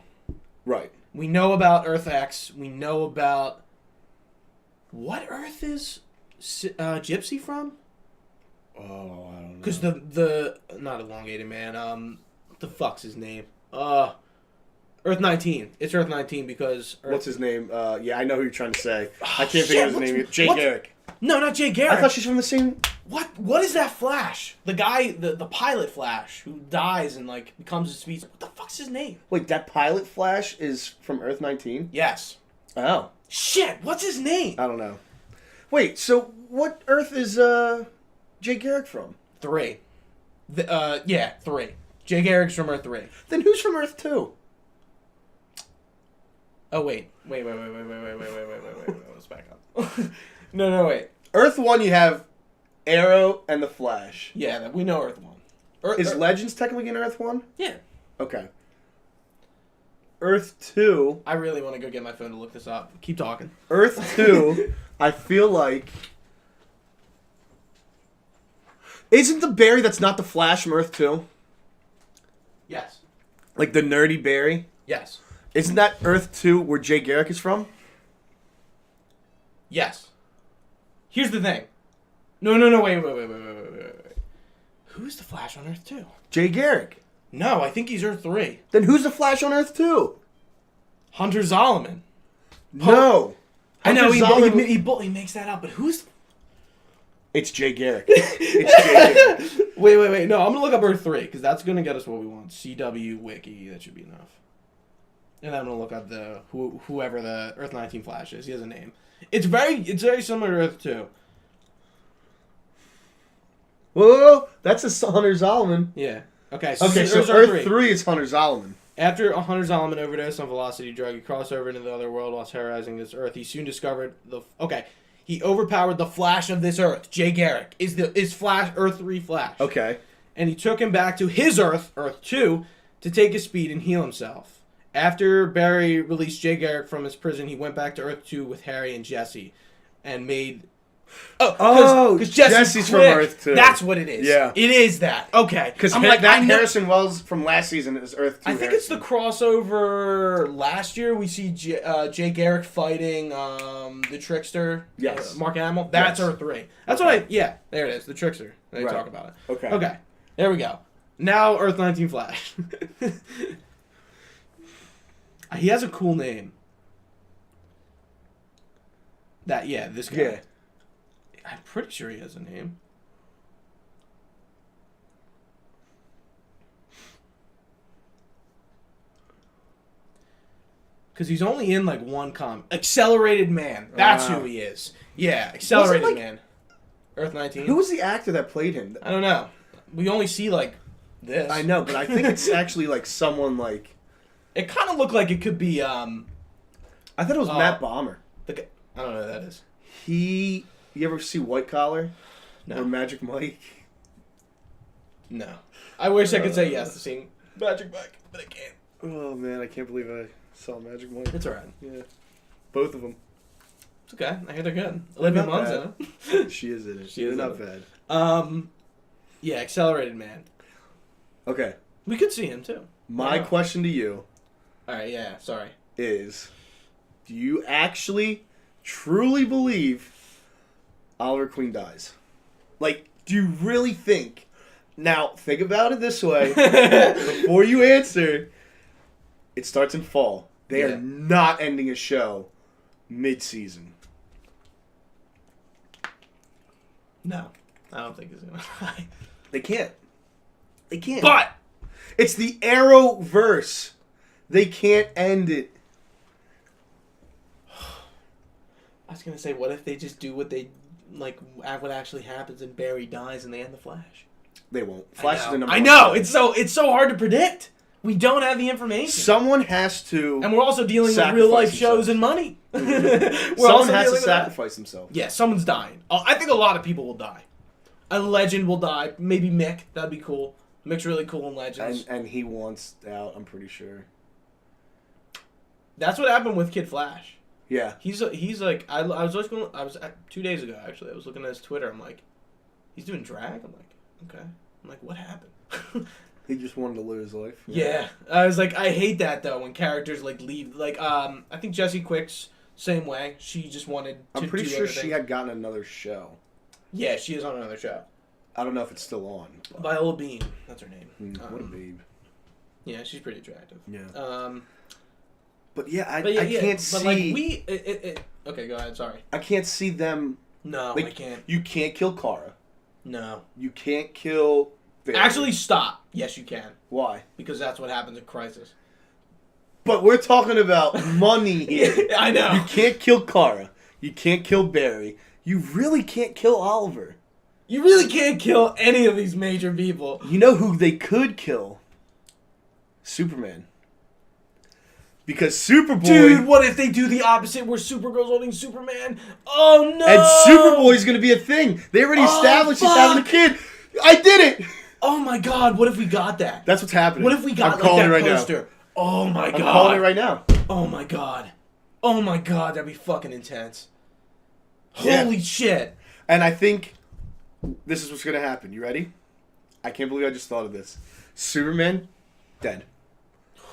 Right. We know about Earth X. We know about... What Earth is Gypsy from? Oh, I don't know. Because the... Not Elongated Man. The fuck's his name? Earth 19. It's Earth 19 because... What's his name? Yeah, I know who you're trying to say. I can't think of his name. Jay Garrick. No, not Jay Garrick. I thought she's from the same... What is that Flash? The guy, the pilot Flash, who dies and, like, becomes a speed... What the fuck's his name? Wait, that pilot Flash is from Earth 19? Yes. Oh. Shit, what's his name? I don't know. Wait, so what Earth is Jay Garrick from? 3. 3. Jay Garrick's from Earth 3. Then who's from Earth 2? Oh, wait. Wait. Let's back up. No, wait. Earth 1, you have Arrow and the Flash. Yeah, we know Earth 1. Is Legends technically in Earth 1? Yeah. Okay. Earth 2... I really want to go get my phone to look this up. Keep talking. Earth 2, I feel like... Isn't the Barry that's not the Flash from Earth 2? Yes. Like the nerdy Barry? Yes. Isn't that Earth 2 where Jay Garrick is from? Yes. Here's the thing. No, wait. Who's the Flash on Earth 2? Jay Garrick. No, I think he's Earth 3. Then who's the Flash on Earth 2? Hunter Zolomon. No. I know Zolomon- he makes that up, but who's... It's Jay Garrick. It's Jay Garrick. Wait. No, I'm going to look up Earth 3, because that's going to get us what we want. CW Wiki, that should be enough. And I'm going to look up whoever the Earth 19 Flash is. He has a name. It's very similar to Earth 2. Whoa, that's a Hunter Zolomon. Yeah. Okay, So there's Earth 3 is Hunter Zolomon. After a Hunter Zolomon overdose on velocity drug, he crossed over into the other world while terrorizing this Earth. He soon discovered he overpowered the Flash of this Earth. Jay Garrick is Flash Earth 3 Flash. Okay. And he took him back to his Earth, Earth 2, to take his speed and heal himself. After Barry released Jay Garrick from his prison, he went back to Earth 2 with Harry and Jesse, and made. Because Jesse's from Earth 2. That's what it is. Yeah. It is that. Okay. Because Harrison Wells from last season is Earth 2. I think it's the crossover last year. We see Jay Garrick fighting the Trickster. Yes. Mark Hamill. That's Earth 3. That's what there it is. The Trickster. They talk about it. Okay. There we go. Now Earth 19 Flash. He has a cool name. This guy. Yeah. I'm pretty sure he has a name. Because he's only in like one Accelerated Man. That's who he is. Yeah, Accelerated Man. Earth 19. Who was the actor that played him? I don't know. We only see like this. I know, but I think it's actually like someone like... It kind of looked like it could be... I thought it was Matt Bomer. I don't know who that is. You ever see White Collar? No. Or Magic Mike? No. I wish I could say yes to seeing Magic Mike, but I can't. Oh, man, I can't believe I saw Magic Mike. It's alright. Yeah. Both of them. It's okay. I hear they're good. Olivia Munn's in it. She is in it. She is not bad. Yeah, Accelerated Man. Okay. We could see him, too. My question to you... Alright, yeah, sorry. ...is, do you actually, truly believe Oliver Queen dies? Like, do you really think... Now, think about it this way. Before you answer, it starts in fall. They are not ending a show mid-season. No. I don't think he's going to die. They can't. They can't. But! It's the Arrowverse. They can't end it. I was going to say, what if they just do what what actually happens and Barry dies and they end the Flash? They won't. Flash is the number I one know. show. It's so hard to predict. We don't have the information. Someone has to. And we're also dealing with real life shows and money. Someone has to sacrifice himself. Yeah, someone's dying. I think a lot of people will die. A legend will die. Maybe Mick. That'd be cool. Mick's really cool in Legends. And he wants out, I'm pretty sure. That's what happened with Kid Flash. Yeah. He's like, I was 2 days ago, actually. I was looking at his Twitter. I'm like, he's doing drag? I'm like, okay. I'm like, what happened? He just wanted to live his life. Yeah. I was like, I hate that, though, when characters, like, leave. Like, I think Jessie Quick's same way. She just wanted to I'm pretty do sure other she things. had gotten another show. Yeah, she is on another show. I don't know if it's still on. But... Viola Bean. That's her name. What a babe. Yeah, she's pretty attractive. Yeah. But yeah, I yeah, can't but see... like, okay, go ahead, sorry. I can't see them... No, like, I can't. You can't kill Kara. No. You can't kill... Barry. Actually, stop. Yes, you can. Why? Because that's what happens in Crisis. But we're talking about money here. I know. You can't kill Kara. You can't kill Barry. You really can't kill Oliver. You really can't kill any of these major people. You know who they could kill? Superman. Because Superboy... Dude, what if they do the opposite where Supergirl's holding Superman? Oh, no! And Superboy's going to be a thing. They already established he's having a kid. I did it! Oh, my God. What if we got that? That's what's happening. What if we got that right poster? Now. Oh, my God. I'm calling it right now. Oh, my God. Oh, my God. That'd be fucking intense. Yeah. Holy shit. And I think this is what's going to happen. You ready? I can't believe I just thought of this. Superman, dead.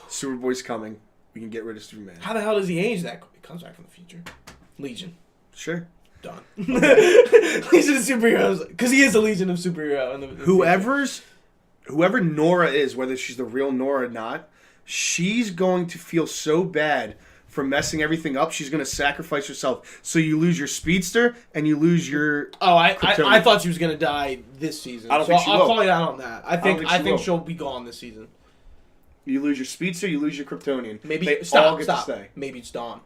Superboy's coming. We can get rid of Superman. How the hell does he age that quick? He comes back from the future. Legion. Sure. Done. Legion of Superheroes. Because he is a Legion of Superhero. In the Whoever's whoever Nora is, whether she's the real Nora or not, she's going to feel so bad for messing everything up. She's going to sacrifice herself. So you lose your speedster and you lose your. Oh, I thought she was going to die this season. I don't think she will. I'll call you out on that. I think will. she'll be gone this season. You lose your speedster, you lose your Kryptonian. Maybe they stop. all get to stay. Maybe it's Dawn.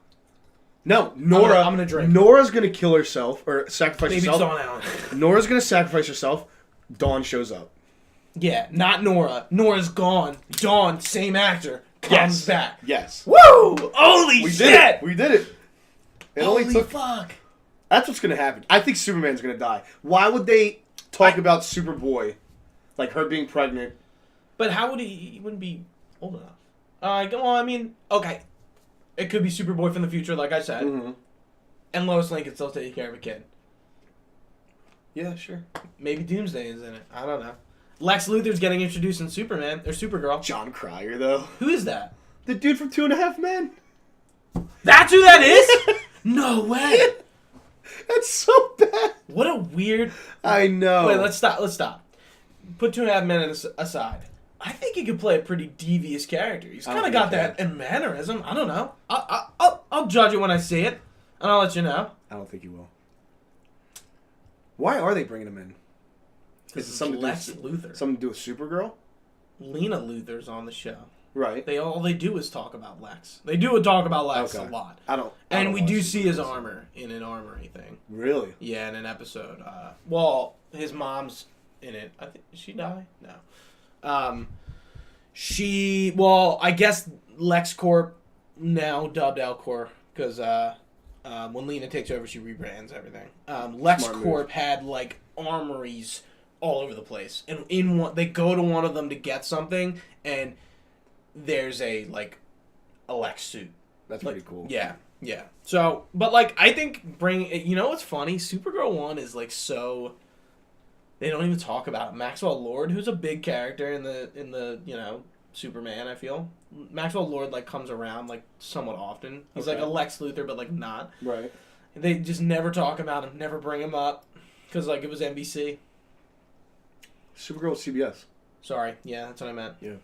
No, Nora. I'm gonna drink. Nora's gonna kill herself or sacrifice Maybe herself. it's Dawn Allen. Nora's gonna sacrifice herself. Dawn shows up. Yeah, not Nora. Nora's gone. Dawn, same actor, comes back. Yes. Woo! Holy We shit! did it. We did it. It Holy only took. fuck! That's what's gonna happen. I think Superman's gonna die. Why would they talk about Superboy, like her being pregnant? But how would he wouldn't be old enough? Well, I mean, okay. It could be Superboy from the future, like I said. Mm-hmm. And Lois Lane can still take care of a kid. Yeah, sure. Maybe Doomsday is in it. I don't know. Lex Luthor's getting introduced in Superman, or Supergirl. John Cryer, though. Who is that? The dude from 2.5 Men. That's who that is? No way. That's so bad. What a weird... I know. Wait, let's stop. Put 2.5 Men aside. I think he could play a pretty devious character. He's kind of got that mannerism. I don't know. I'll judge it when I see it, and I'll let you know. I don't think he will. Why are they bringing him in? Is it something Lex to do Luthor. something to do with Supergirl? Lena Luthor's on the show. Right. All they do is talk about Lex. They do talk about Lex a lot. I don't And we do watch see his Supergirl. armor in an armory thing. Really? Yeah, in an episode. Well, his mom's in it. I think did she die? No. I guess LexCorp, now dubbed Elcorp, because when Lena takes over, she rebrands everything. LexCorp had like armories all over the place, and they go to one of them to get something, and there's a Lex suit. That's pretty cool. Yeah. So, but I think you know what's funny? Supergirl 1 is so. They don't even talk about it. Maxwell Lord, who's a big character in the Superman, I feel. Maxwell Lord comes around somewhat often. He's like a Lex Luthor, but not. Right. They just never talk about him, never bring him up, because it was NBC. Supergirl was CBS. Sorry, yeah, that's what I meant. Yeah.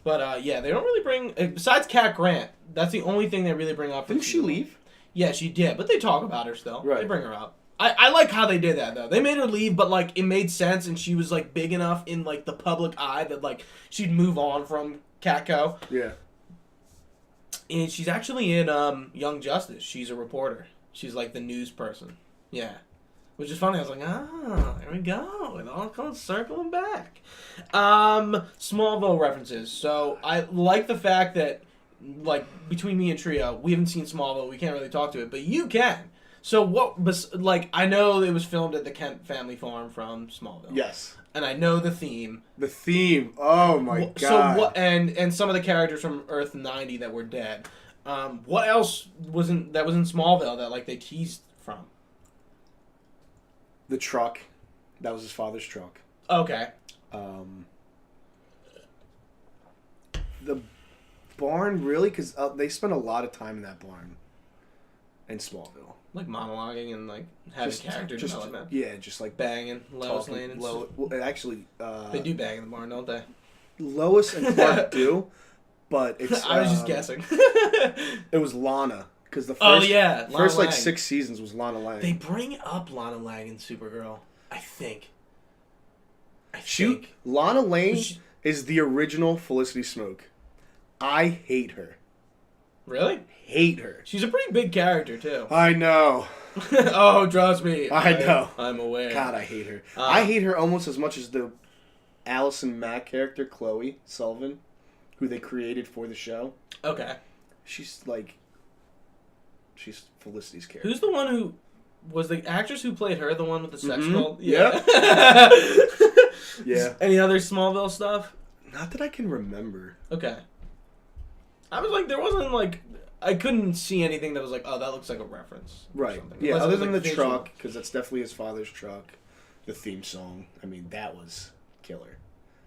But they don't really bring besides Cat Grant. That's the only thing they really bring up. Didn't she leave? Yeah, she did, but they talk about her still. Right. They bring her up. I like how they did that though. They made her leave, but it made sense, and she was big enough in the public eye that she'd move on from Catco. Yeah. And she's actually in Young Justice. She's a reporter. She's the news person. Yeah. Which is funny. I was like, there we go. It all comes circling back. Smallville references. So I like the fact that between me and Trio, we haven't seen Smallville. We can't really talk to it, but you can. So what? I know it was filmed at the Kent family farm from Smallville. Yes. And I know the theme. The theme. Oh my god. So what? And some of the characters from Earth 90 that were dead. What else was in Smallville that they teased from? The truck. That was his father's truck. Okay. The barn, really? Because they spent a lot of time in that barn. In Smallville. Monologuing and having character development. Yeah, just banging Lois Lane and Well, actually, they do bang in the barn, don't they? Lois and Clark do, but it's. I was just guessing. It was Lana because the first Lana first Lang. 6 seasons was Lana Lang. They bring up Lana Lang in Supergirl, I think. Lana Lang is the original Felicity Smoke. I hate her. Really? Hate her. She's a pretty big character too. I know. Oh, trust me. I know. I'm aware. God, I hate her. I hate her almost as much as the Allison Mack character, Chloe Sullivan, who they created for the show. Okay. She's Felicity's character. Who's the one who was the actress who played her? The one with the sex doll? Yeah. Yeah. Any other Smallville stuff? Not that I can remember. Okay. I was there wasn't I couldn't see anything that was oh, that looks like a reference. Right. Yeah, other than the truck, because that's definitely his father's truck. The theme song. I mean, that was killer.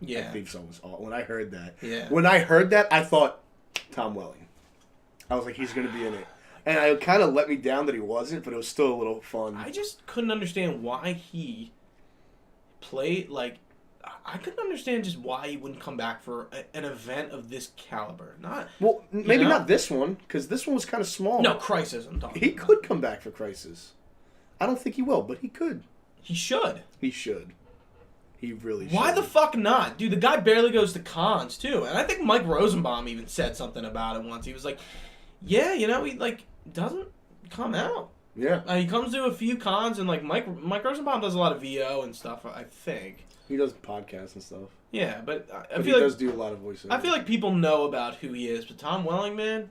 Yeah. The theme song was all. When I heard that. Yeah. When I heard that, I thought Tom Welling. I was like, he's going to be in it. And it kind of let me down that he wasn't, but it was still a little fun. I just couldn't understand why he played, I couldn't understand just why he wouldn't come back for an event of this caliber. Maybe not this one, because this one was kind of small. No, Crisis, I'm talking He about. could come back for Crisis. I don't think he will, but he could. He should. He should. He really should. Why the fuck not? Dude, the guy barely goes to cons, too. And I think Mike Rosenbaum even said something about it once. He was like, yeah, he, doesn't come out. Yeah. He comes to a few cons, and, Mike Rosenbaum does a lot of VO and stuff, I think. He does podcasts and stuff. Yeah, but I But feel he does do a lot of voiceover. I feel like people know about who he is, but Tom Welling, man...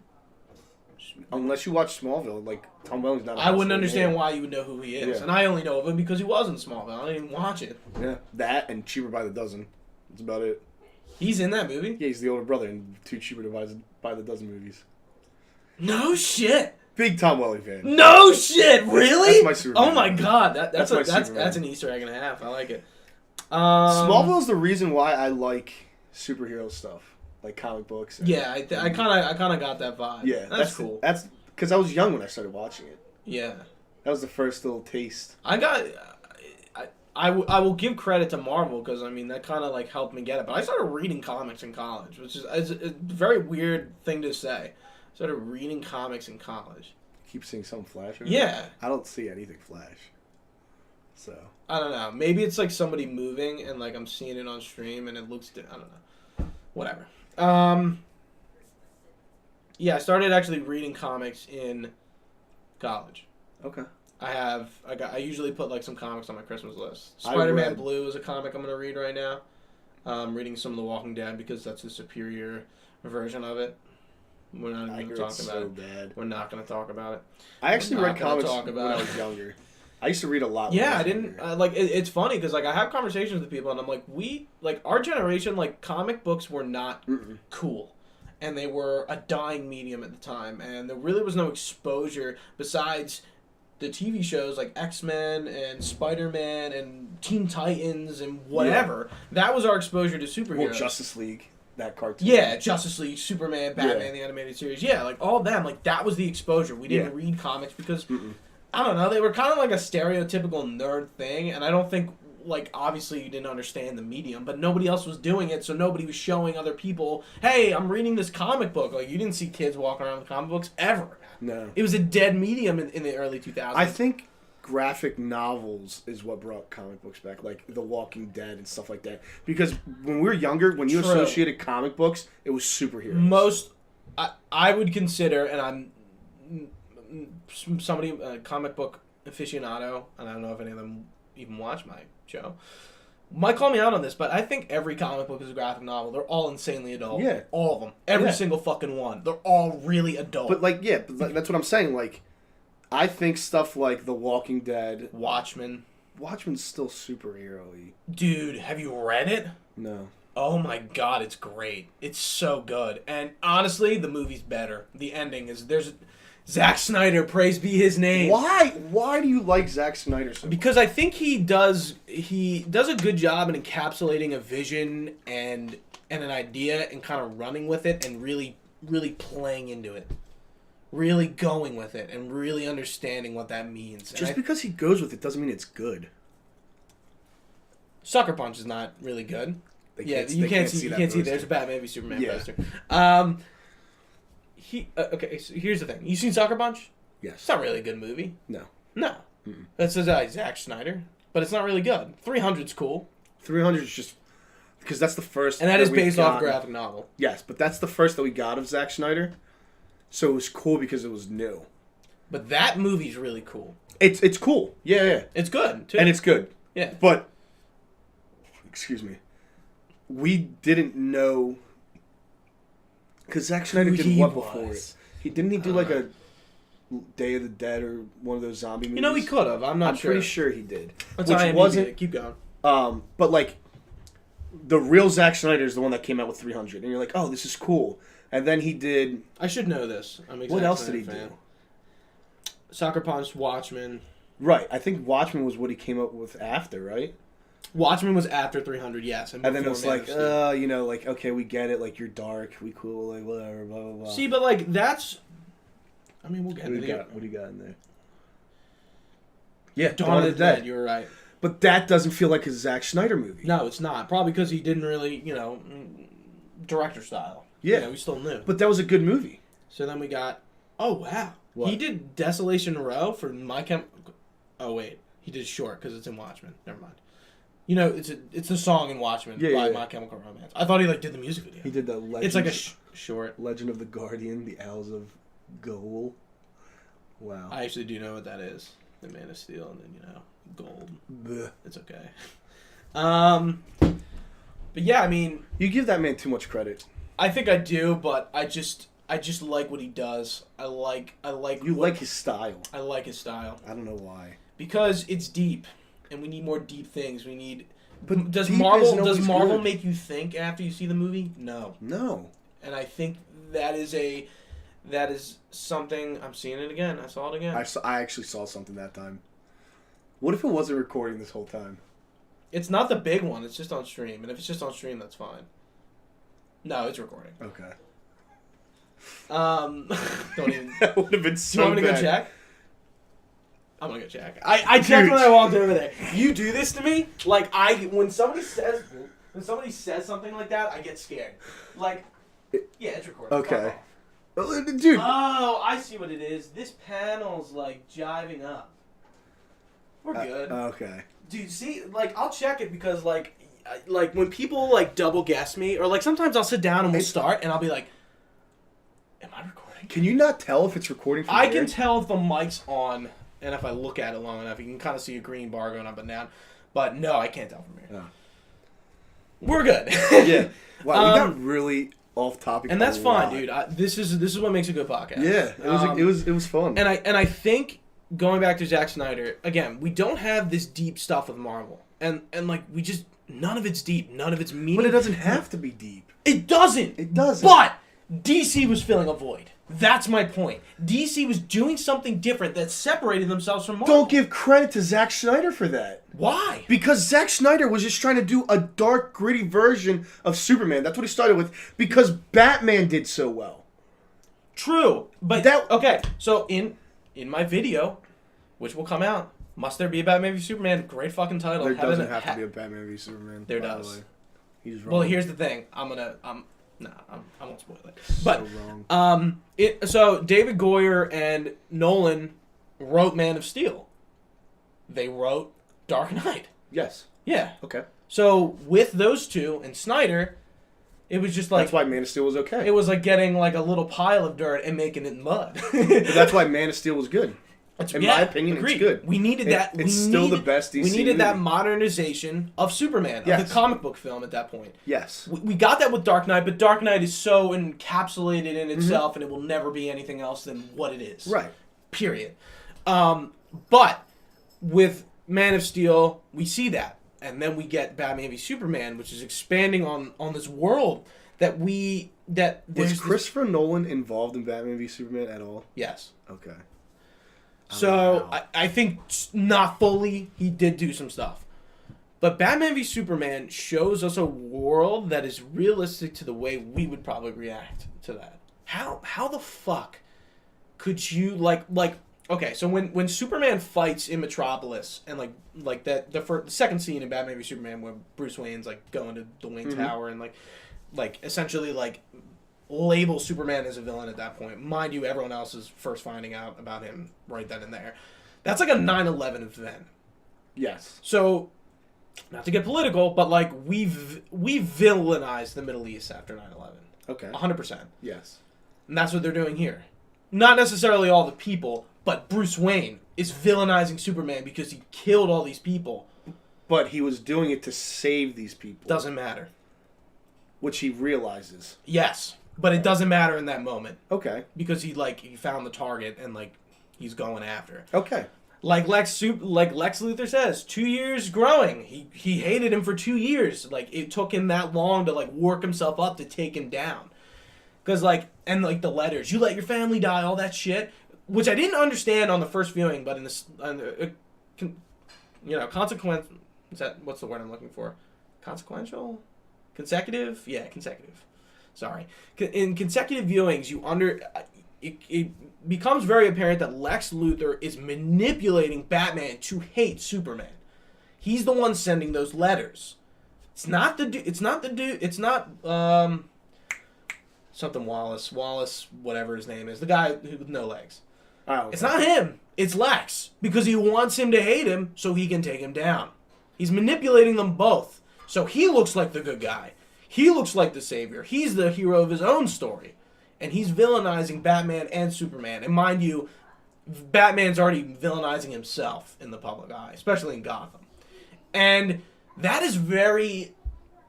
Unless you watch Smallville, Tom Welling's not. I wouldn't understand why you would know who he is, Yeah. and I only know of him because he was in Smallville. I didn't even watch it. Yeah, that and Cheaper by the Dozen. That's about it. He's in that movie? Yeah, he's the older brother in 2 Cheaper by the Dozen movies. No shit. Big Tom Welling fan. No shit. Really? That's my Superman. Oh my god, that's Superman. an Easter egg and a half. I like it. Smallville's the reason why I like superhero stuff, like comic books. Yeah, I kind of got that vibe. Yeah, that's cool. That's because I was young when I started watching it. Yeah, that was the first little taste. I will give credit to Marvel because that kind of helped me get it. But I started reading comics in college, which is a very weird thing to say. I started reading comics in college. Keep seeing something Flash. Yeah, I don't see anything Flash. So I don't know. Maybe it's somebody moving and I'm seeing it on stream and it looks. I don't know. Whatever. Yeah, I started actually reading comics in college. Okay. I usually put some comics on my Christmas list. Spider-Man Blue is a comic I'm gonna read right now. I'm reading some of The Walking Dead because that's a superior version of it. We're not even gonna talk about it. Bad. We're not gonna talk about it. I actually read comics when I was younger. I used to read a lot. Yeah, I didn't it's funny because I have conversations with people and I'm our generation comic books were not cool. And they were a dying medium at the time, and there really was no exposure besides the TV shows like X-Men and Spider-Man and Teen Titans and whatever. Yeah. That was our exposure to superheroes. Well, Justice League, that cartoon. Yeah, Justice League, Superman, Batman, the animated series. Yeah, all them. That was the exposure. We didn't read comics because, I don't know, they were kind of a stereotypical nerd thing, and I don't think... obviously you didn't understand the medium, but nobody else was doing it, so nobody was showing other people, hey, I'm reading this comic book. You didn't see kids walking around with comic books ever. No. It was a dead medium in the early 2000s. I think graphic novels is what brought comic books back, like The Walking Dead and stuff like that. Because when we were younger, when you associated comic books, it was superheroes. I would consider, and I'm somebody, a comic book aficionado, and I don't know if any of them even watch my show, might call me out on this, but I think every comic book is a graphic novel. They're all insanely adult. Yeah. All of them. Every single fucking one. They're all really adult. But that's what I'm saying. I think stuff like The Walking Dead, Watchmen. Watchmen's still superhero-y. Dude, have you read it? No. Oh my god, it's great. It's so good. And honestly, the movie's better. The ending is Zack Snyder, praise be his name. Why do you like Zack Snyder so much? Because I think he does a good job in encapsulating a vision and an idea and kind of running with it and really, really playing into it. Really going with it and really understanding what that means. Just because he goes with it doesn't mean it's good. Sucker Punch is not really good. You can't see there's a Batman v Superman poster. Okay, so here's the thing. You seen Sucker Punch? Yes. It's not really a good movie. No. That's Zack Snyder, but it's not really good. 300's cool. 300 is just because that's the first, and that is based off a graphic novel. Yes, but that's the first that we got of Zack Snyder, so it was cool because it was new. But that movie's really cool. It's cool. Yeah. It's good too, and it's good. Yeah. But excuse me, we didn't know. Because Zack Snyder did what before it? He do a Day of the Dead or one of those zombie movies? He could have. I'm pretty sure he did. That's which wasn't. Keep going. But the real Zack Snyder is the one that came out with 300, and you're like, oh, this is cool. And then he did. I should know this. What else did he do? Sucker Punch, Watchmen. Right. I think Watchmen was what he came up with after, right? Watchmen was after 300, yes. And then it was okay, we get it, you're dark, we cool, whatever, blah, blah, blah. See, but, that's... we'll get into it. What do you got in there? Yeah, Dawn of the Dead, you were right. But that doesn't feel like a Zack Snyder movie. No, it's not. Probably because he didn't really, director style. Yeah. We still knew. But that was a good movie. So then we got, oh, wow. What? He did Desolation Row for Oh, wait. He did Short because it's in Watchmen. Never mind. It's a song in Watchmen by My Chemical Romance. I thought he did the music video. He did the Legend. It's like a short. Legend of the Guardian, the Owls of Goal. Wow. I actually do know what that is. The Man of Steel and then, gold. Blech. It's okay. But yeah, I mean... You give that man too much credit. I think I do, but I just like what he does. I like his style. I like his style. I don't know why. Because it's deep, and we need more deep things. But does deep Marvel isn't always good. make you think after you see the movie? No. And I think that is something. I'm seeing it again. I saw it again. I actually saw something that time. What if it wasn't recording this whole time? It's not the big one. It's just on stream, and if it's just on stream, that's fine. No, it's recording. Okay. Don't even. That would have been so I'm gonna go check. I'm gonna go check. I checked when I walked over there. You do this to me, when somebody says something like that, I get scared. Yeah, it's recording. Okay. Dude. Oh, I see what it is. This panel's jiving up. We're good. Okay. Dude, see, I'll check it because when people double guess me, or sometimes I'll sit down and we'll start and I'll be like, am I recording? Can you not tell if it's recording from I here? can tell if the mic's on, and if I look at it long enough, you can kind of see a green bar going up and down. But no, I can't tell from here. Oh. We're good. Yeah. Wow, we got really off topic. And that's fine, dude. This is what makes a good podcast. Yeah, it was fun. And I think going back to Zack Snyder again, we don't have this deep stuff with Marvel, and we just none of it's deep, none of it's meaning. But it doesn't have to be deep. It doesn't. It doesn't. But DC was filling a void. That's my point. DC was doing something different that separated themselves from Marvel. Don't give credit to Zack Snyder for that. Why? Because Zack Snyder was just trying to do a dark, gritty version of Superman. That's what he started with. Because Batman did so well. True, but okay. So in my video, which will come out, Must There Be a Batman v Superman? Great fucking title. There doesn't have to be a Batman v Superman. There does. The He's wrong. Well, here's the thing. I won't spoil it. But so wrong. So David Goyer and Nolan wrote Man of Steel. They wrote Dark Knight. Yes. Yeah. Okay. So with those two and Snyder, it was just that's why Man of Steel was okay. It was like getting a little pile of dirt and making it mud. But that's why Man of Steel was good. In my opinion, agreed. it's good. We needed that. It's still the best DC We needed movie. that modernization of Superman, of the comic book film at that point. Yes. We got that with Dark Knight, but Dark Knight is so encapsulated in itself, and it will never be anything else than what it is. Right. Period. But with Man of Steel, we see that. And then we get Batman v Superman, which is expanding on this world that was Christopher Nolan involved in Batman v Superman at all? Yes. Okay. So I think not fully. He did do some stuff, but Batman v Superman shows us a world that is realistic to the way we would probably react to that. How the fuck could you okay? So when Superman fights in Metropolis and the second scene in Batman v Superman where Bruce Wayne's going to the Wayne Tower and essentially label Superman as a villain at that point. Mind you, everyone else is first finding out about him right then and there. That's like a 9/11 event. Yes. So, not to get political, but we villainized the Middle East after 9/11. Okay. 100%. Yes. And that's what they're doing here. Not necessarily all the people, but Bruce Wayne is villainizing Superman because he killed all these people. But he was doing it to save these people. Doesn't matter. Which he realizes. Yes. But it doesn't matter in that moment. Okay. Because he found the target and he's going after. Okay. Like Lex Luthor says, 2 years growing. He hated him for 2 years. It took him that long to work himself up to take him down. Cause and the letters, you let your family die, all that shit, which I didn't understand on the first viewing, but in this, consequence. Is that what's the word I'm looking for? Consequential, consecutive, yeah, consecutive. Sorry. In consecutive viewings, it becomes very apparent that Lex Luthor is manipulating Batman to hate Superman. He's the one sending those letters. It's not the dude. It's not the dude. It's not something Wallace, whatever his name is, the guy with no legs. Oh, okay. It's not him. It's Lex, because he wants him to hate him so he can take him down. He's manipulating them both. So he looks like the good guy. He looks like the savior. He's the hero of his own story. And he's villainizing Batman and Superman. And mind you, Batman's already villainizing himself in the public eye, especially in Gotham. And that is very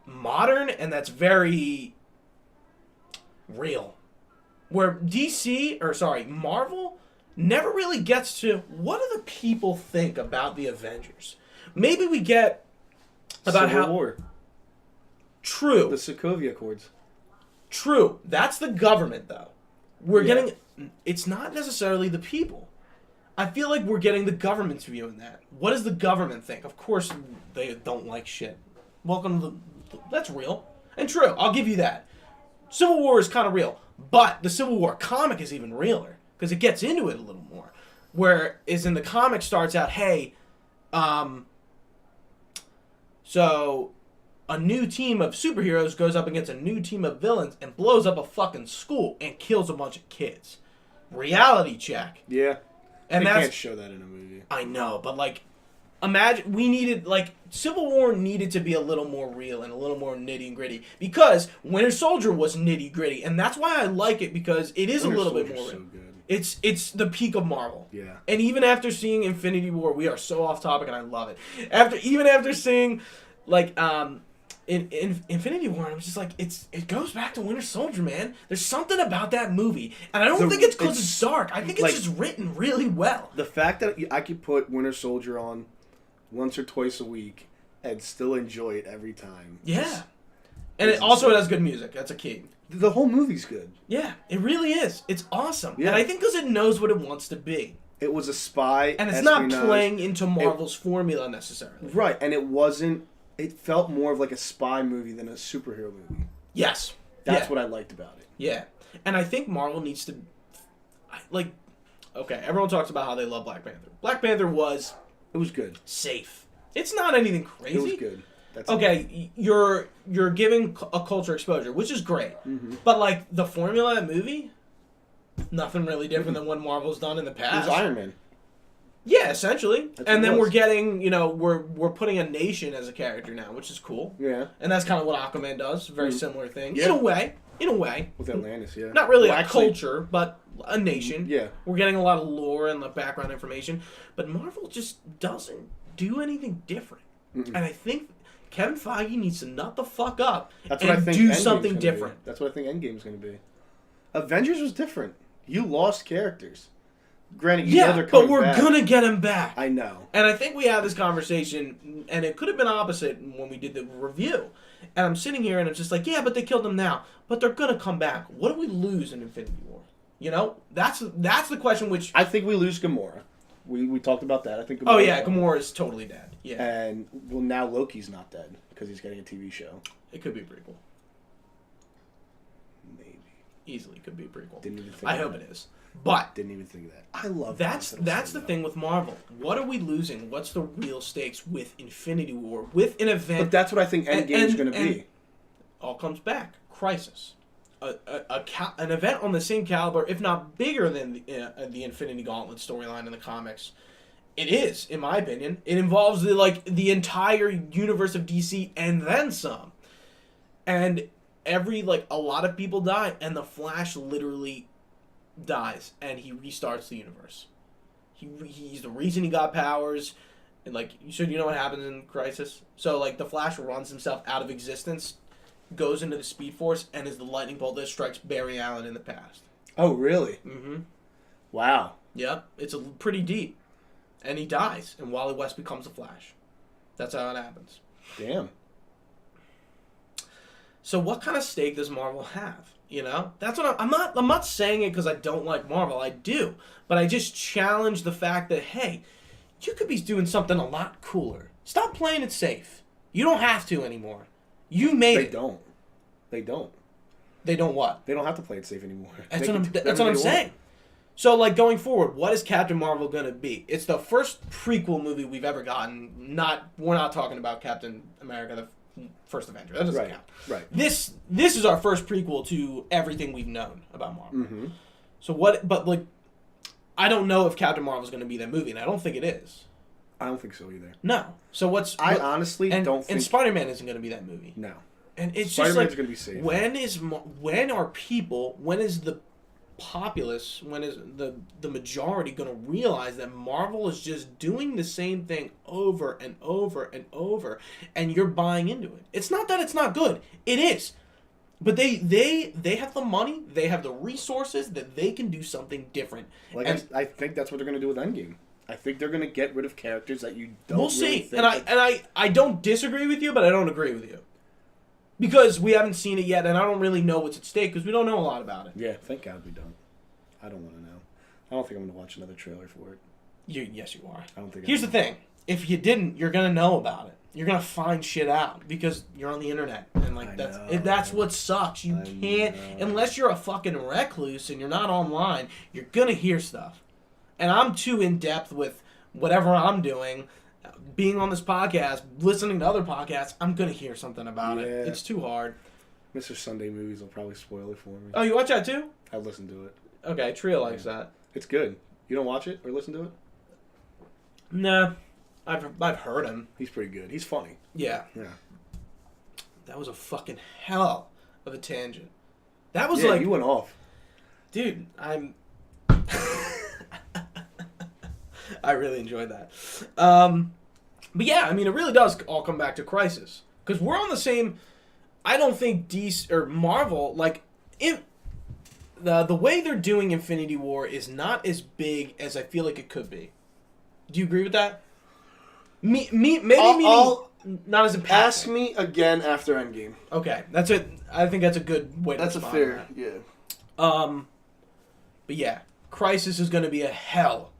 modern, and that's very real. Where Marvel never really gets to, what do the people think about the Avengers? Maybe we get about Civil War. True. The Sokovia Accords. True. That's the government, though. We're getting... It's not necessarily the people. I feel like we're getting the government's view in that. What does the government think? Of course, they don't like shit. Welcome to the... That's real. And true. I'll give you that. Civil War is kind of real. But the Civil War comic is even realer. Because it gets into it a little more. Whereas in the comic starts out, hey... So, a new team of superheroes goes up against a new team of villains and blows up a fucking school and kills a bunch of kids. Reality check. Yeah. And they can't show that in a movie. I know, but like, imagine, we needed, like, Civil War needed to be a little more real and a little more nitty and gritty. Because Winter Soldier was nitty gritty. And that's why I like it, because it is Winter a little bit Soldier's more so real. good. It's the peak of Marvel. Yeah. And even after seeing Infinity War, we are so off topic, and I love it. After seeing, like, in Infinity War, I was just like, it goes back to Winter Soldier, man. There's something about that movie, and I don't think it's because it's dark. I think it's just written really well. The fact that I could put Winter Soldier on once or twice a week and still enjoy it every time. Yeah. And it has good music. That's a key. The whole movie's good. Yeah, it really is. It's awesome. Yeah. And I think because it knows what it wants to be. It was a spy And it's espionage. not playing into Marvel's formula necessarily. Right, and it wasn't... It felt more of like a spy movie than a superhero movie. Yes. That's what I liked about it. Yeah. And I think Marvel needs to... Like, okay, everyone talks about how they love Black Panther. Black Panther was... It was good. Safe. It's not anything crazy. It was good. That's okay, you're giving a culture exposure, which is great. Mm-hmm. But, like, the formula of the movie, nothing really different than what Marvel's done in the past. It was Iron Man. Yeah, essentially. And then we're getting, we're putting a nation as a character now, which is cool. Yeah. And that's kind of what Aquaman does. Very similar thing. Yeah. In a way. With Atlantis, yeah. Not really culture, but a nation. Yeah. We're getting a lot of lore and the background information. But Marvel just doesn't do anything different. Mm-mm. And I think Kevin Feige needs to nut the fuck up and do something different. That's what I think Endgame's going to be. Avengers was different. You lost characters. Granted, you know they're coming but we're back. gonna get him back. I know. And I think we had this conversation, and it could have been opposite when we did the review. And I'm sitting here, and I'm just like, yeah, but they killed them now. But they're gonna come back. What do we lose in Infinity War? That's the question. Which I think we lose Gamora. We talked about that. I think. Gamora is totally dead. Yeah. And now Loki's not dead because he's getting a TV show. It could be a prequel. Maybe. Easily could be a prequel. Didn't even think. I hope it is. But didn't even think of that. I love that's the thing with Marvel. What are we losing? What's the real stakes with Infinity War? With an event. But that's what I think Endgame's going to be. All comes back. Crisis. An event on the same caliber, if not bigger than the Infinity Gauntlet storyline in the comics. It is, in my opinion. It involves the entire universe of DC and then some. And a lot of people die, and the Flash literally dies, and he restarts the universe. He's the reason he got powers, and you know what happens in Crisis? So the Flash runs himself out of existence, goes into the Speed Force, and is the lightning bolt that strikes Barry Allen in the past. Oh, really? Mm-hmm. Wow. Yep, it's pretty deep. And he dies, and Wally West becomes the Flash. That's how it happens. Damn. So what kind of stake does Marvel have? That's what I'm not saying it because I don't like Marvel. I do. But I just challenge the fact that, hey, you could be doing something a lot cooler. Stop playing it safe. You don't have to anymore. You made it. They don't. They don't what? They don't have to play it safe anymore. That's what I'm saying. So, like, going forward, what is Captain Marvel going to be? It's the first prequel movie we've ever gotten. We're not talking about Captain America, the first Avenger. That doesn't count. Right. This is our first prequel to everything we've known about Marvel. Mm-hmm. So what? But like, I don't know if Captain Marvel is going to be that movie, and I don't think it is. I don't think so either. No. So I honestly don't think. And Spider-Man isn't going to be that movie. No. And it's Spider-Man's just like, going to be safe. When is the populace, when is the majority going to realize that Marvel is just doing the same thing over and over and over, and you're buying into it? It's not that it's not good. It is. But they have the money, they have the resources that they can do something different. I think that's what they're going to do with Endgame. I think they're going to get rid of characters that you don't. We'll really see. Think I don't disagree with you, but I don't agree with you. Because we haven't seen it yet, and I don't really know what's at stake because we don't know a lot about it. Yeah, thank God we don't. I don't want to know. I don't think I'm going to watch another trailer for it. Yes, you are. I don't think. Here's the thing: if you didn't, you're gonna know about it. You're gonna find shit out because you're on the internet, and like that's what sucks. You can't unless you're a fucking recluse and you're not online. You're gonna hear stuff, and I'm too in depth with whatever I'm doing. Being on this podcast, listening to other podcasts, I'm gonna hear something about it. It's too hard. Mr. Sunday Movies will probably spoil it for me. Oh, you watch that too? I listen to it. Okay, Trio likes that. It's good. You don't watch it or listen to it? Nah, I've heard him. He's pretty good. He's funny. Yeah. Yeah. That was a fucking hell of a tangent. That was you went off. Dude, I really enjoyed that. But yeah, I mean, it really does all come back to Crisis. Because we're on the same... I don't think DC or Marvel, like... The way they're doing Infinity War is not as big as I feel like it could be. Do you agree with that? Maybe not as impactful. Ask me again after Endgame. Okay, that's it. I think that's a good way to respond. That's a fair, yeah. But yeah, Crisis is going to be a hell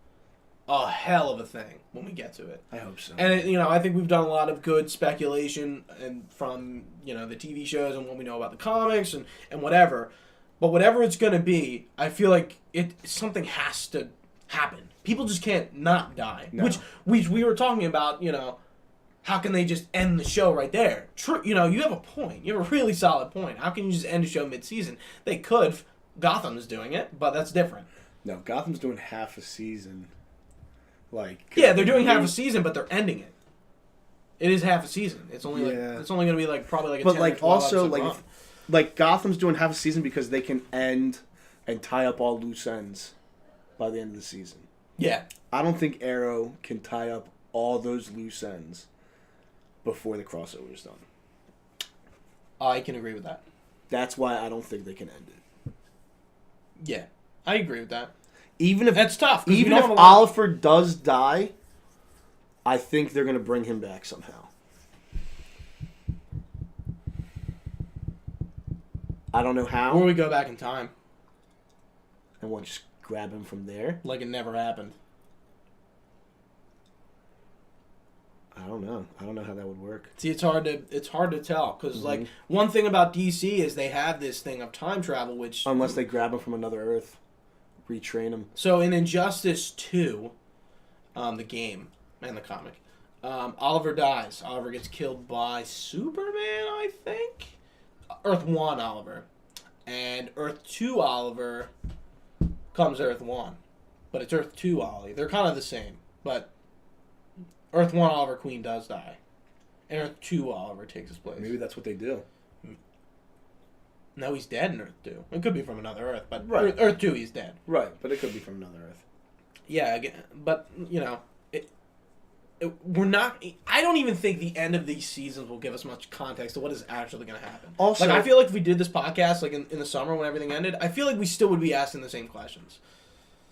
of a thing when we get to it. I hope so. And I think we've done a lot of good speculation and from the TV shows and what we know about the comics and whatever. But whatever it's going to be, I feel like something has to happen. People just can't not die. No. Which we were talking about, how can they just end the show right there? True, you have a point. You have a really solid point. How can you just end a show mid-season? They could. Gotham's doing it, but that's different. No, Gotham's doing half a season. Yeah, they're doing half a season, but they're ending it. It is half a season. It's only it's only going to be probably a 10 or 12 also run. Gotham's doing half a season because they can end and tie up all loose ends by the end of the season. Yeah. I don't think Arrow can tie up all those loose ends before the crossover is done. I can agree with that. That's why I don't think they can end it. Yeah, I agree with that. Even if that's tough. Even if Oliver does die, I think they're going to bring him back somehow. I don't know how. Or we go back in time. And we'll just grab him from there. Like it never happened. I don't know. I don't know how that would work. See, it's hard to tell because one thing about DC is they have this thing of time travel, which unless they grab him from another Earth, retrain him. So in Injustice 2, the game and the comic, Oliver dies. Oliver gets killed by Superman, I think. Earth 1 Oliver, and Earth 2 Oliver comes Earth 1, but it's Earth 2 Ollie. They're kind of the same, but Earth 1 Oliver Queen does die, and Earth 2 Oliver takes his place. Maybe that's what they do. No, he's dead in Earth 2. It could be from another Earth, but right. Earth 2 he's dead. Right, but it could be from another Earth. Yeah, but we're not. I don't even think the end of these seasons will give us much context to what is actually going to happen. Also, I feel like if we did this podcast in the summer when everything ended, I feel like we still would be asking the same questions.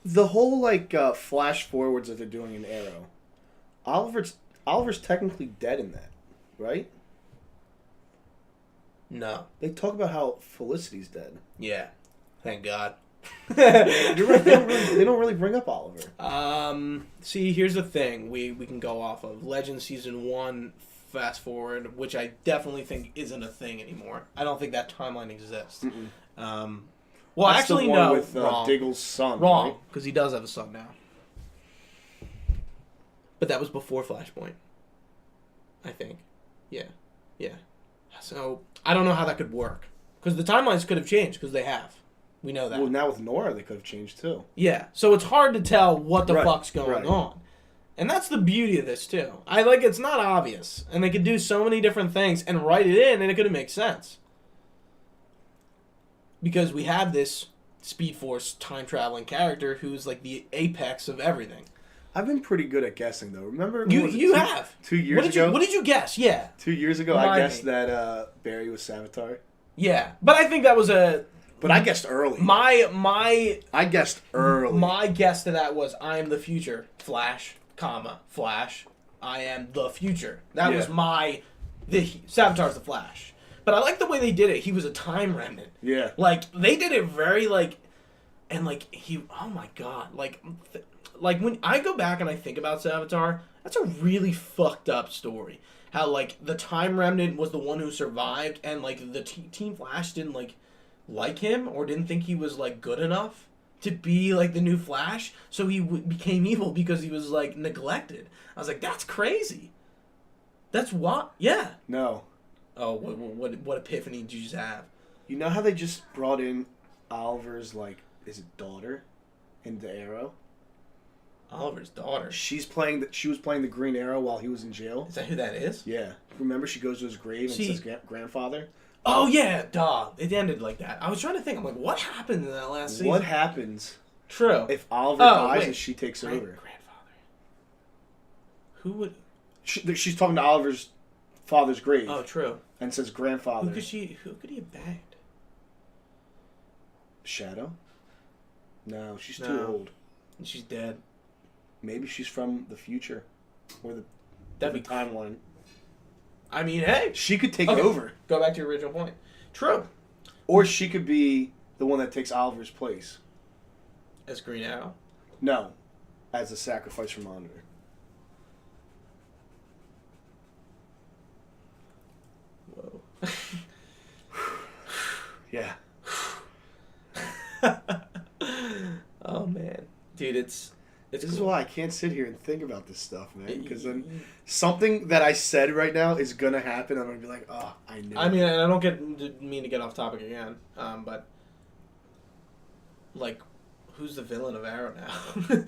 The whole flash forwards that they're doing in Arrow, Oliver's technically dead in that, right? No. They talk about how Felicity's dead. Yeah, thank God. You're right. They don't really bring up Oliver. See, here's the thing we can go off of. Legends Season 1, fast forward, which I definitely think isn't a thing anymore. I don't think that timeline exists. Well, That's actually, the one no. with Wrong. Diggle's son. Wrong, Right? because he does have a son now. But that was before Flashpoint. I think. Yeah. So, I don't know how that could work. Because the timelines could have changed, because they have. We know that. Well, now with Nora, they could have changed too. Yeah, so it's hard to tell what the Right, fuck's going right. on. And that's the beauty of this, too. It's not obvious. And they could do so many different things and write it in, and it could make sense. Because we have this Speed Force time-traveling character who's like the apex of everything. I've been pretty good at guessing, though. Remember? You have. 2 years ago? What did you guess? Yeah. 2 years ago, Remind I guessed me. that Barry was Savitar. Yeah. But I think that was But I guessed early. I guessed early. My guess to that was I am the future. Flash, Flash. I am the future. That was Savitar's the Flash. But I like the way they did it. He was a time remnant. Yeah. Like, they did it very, oh my god. Like, when I go back and I think about Savitar, that's a really fucked up story. How, the time remnant was the one who survived, and, the Team Flash didn't, like him, or didn't think he was, good enough to be, the new Flash, so he became evil because he was, neglected. I was like, that's crazy. That's what? Yeah. No. Oh, what epiphany did you just have? You know how they just brought in Oliver's, is it daughter into Arrow? Oliver's daughter. She was playing the Green Arrow while he was in jail. Is that who that is? Yeah. Remember, she goes to his grave and says grandfather? Oh, yeah, duh. It ended like that. I was trying to think. I'm like, what happened in that last season? What happens True. if Oliver dies and she takes over? Grandfather. Who would... She's talking to Oliver's father's grave. Oh, true. And says grandfather. Who could he have bagged? Shadow? No, she's too old. She's dead. Maybe she's from the future. Or the That'd be timeline. I mean, hey. She could take over. Go back to your original point. True. Or she could be the one that takes Oliver's place. As Green Arrow? No. As a sacrifice for Monitor. Whoa. Yeah. Oh, man. Dude, it's This cool. is why I can't sit here and think about this stuff, man. Because then something that I said right now is going to happen. I'm going to be like, oh, I knew. I mean, and I don't mean to get off topic again, but, who's the villain of Arrow now?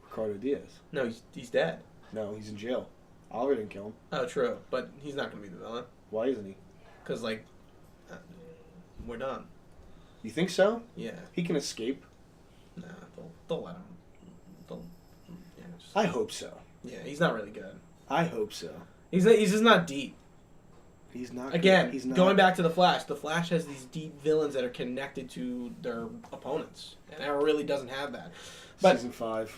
Ricardo Diaz. No, he's dead. No, he's in jail. Oliver didn't kill him. Oh, true. But he's not going to be the villain. Why isn't he? Because, we're done. You think so? Yeah. He can escape. Nah, they'll let him. I hope so. Yeah, he's not really good. I hope so. He's just not deep. He's not. Again, he's not. going back to the Flash has these deep villains that are connected to their opponents, and Arrow really doesn't have that. But Season 5.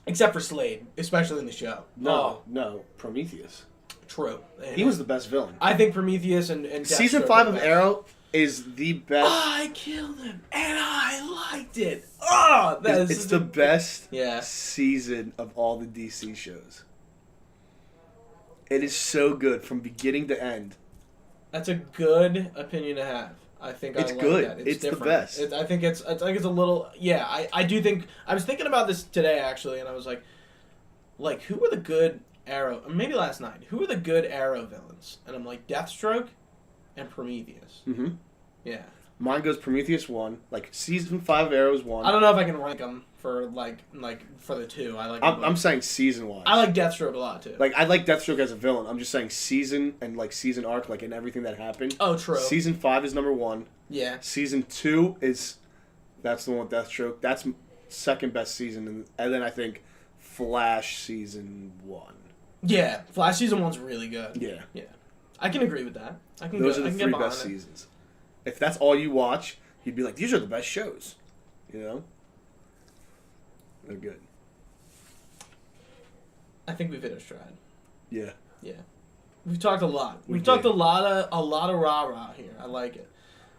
except for Slade, especially in the show. No, Prometheus. True. And He was the best villain. I think Prometheus and Season Deathstroke 5 are of the best. Arrow is the best. I killed him, and I liked it. Oh, It's the best Yeah. season of all the DC shows. It is so good from beginning to end. That's a good opinion to have. I think It's I like good. that. It's the different. best. I think it's a little. Yeah, I do think. I was thinking about this today actually, and I was like, who were the good Arrow? Or maybe last night. Who were the good Arrow villains? And I'm like, Deathstroke and Prometheus. Mm-hmm. Yeah. Mine goes Prometheus 1. Season 5 of Arrow is 1. I don't know if I can rank them for for the two. I like. I'm saying season-wise. I like Deathstroke a lot too. I like Deathstroke as a villain. I'm just saying season and season arc, and everything that happened. Oh, true. Season 5 is number 1. Yeah. Season 2 that's the one with Deathstroke. That's second best season, and then I think Flash season 1. Yeah. Flash season 1's really good. Yeah. Yeah. I can agree with that. Those are the 3 best seasons. If that's all you watch, you'd be like, these are the best shows. You know? They're good. I think we've hit our stride. Yeah. Yeah. We've talked a lot. We've talked a lot of rah-rah here. I like it.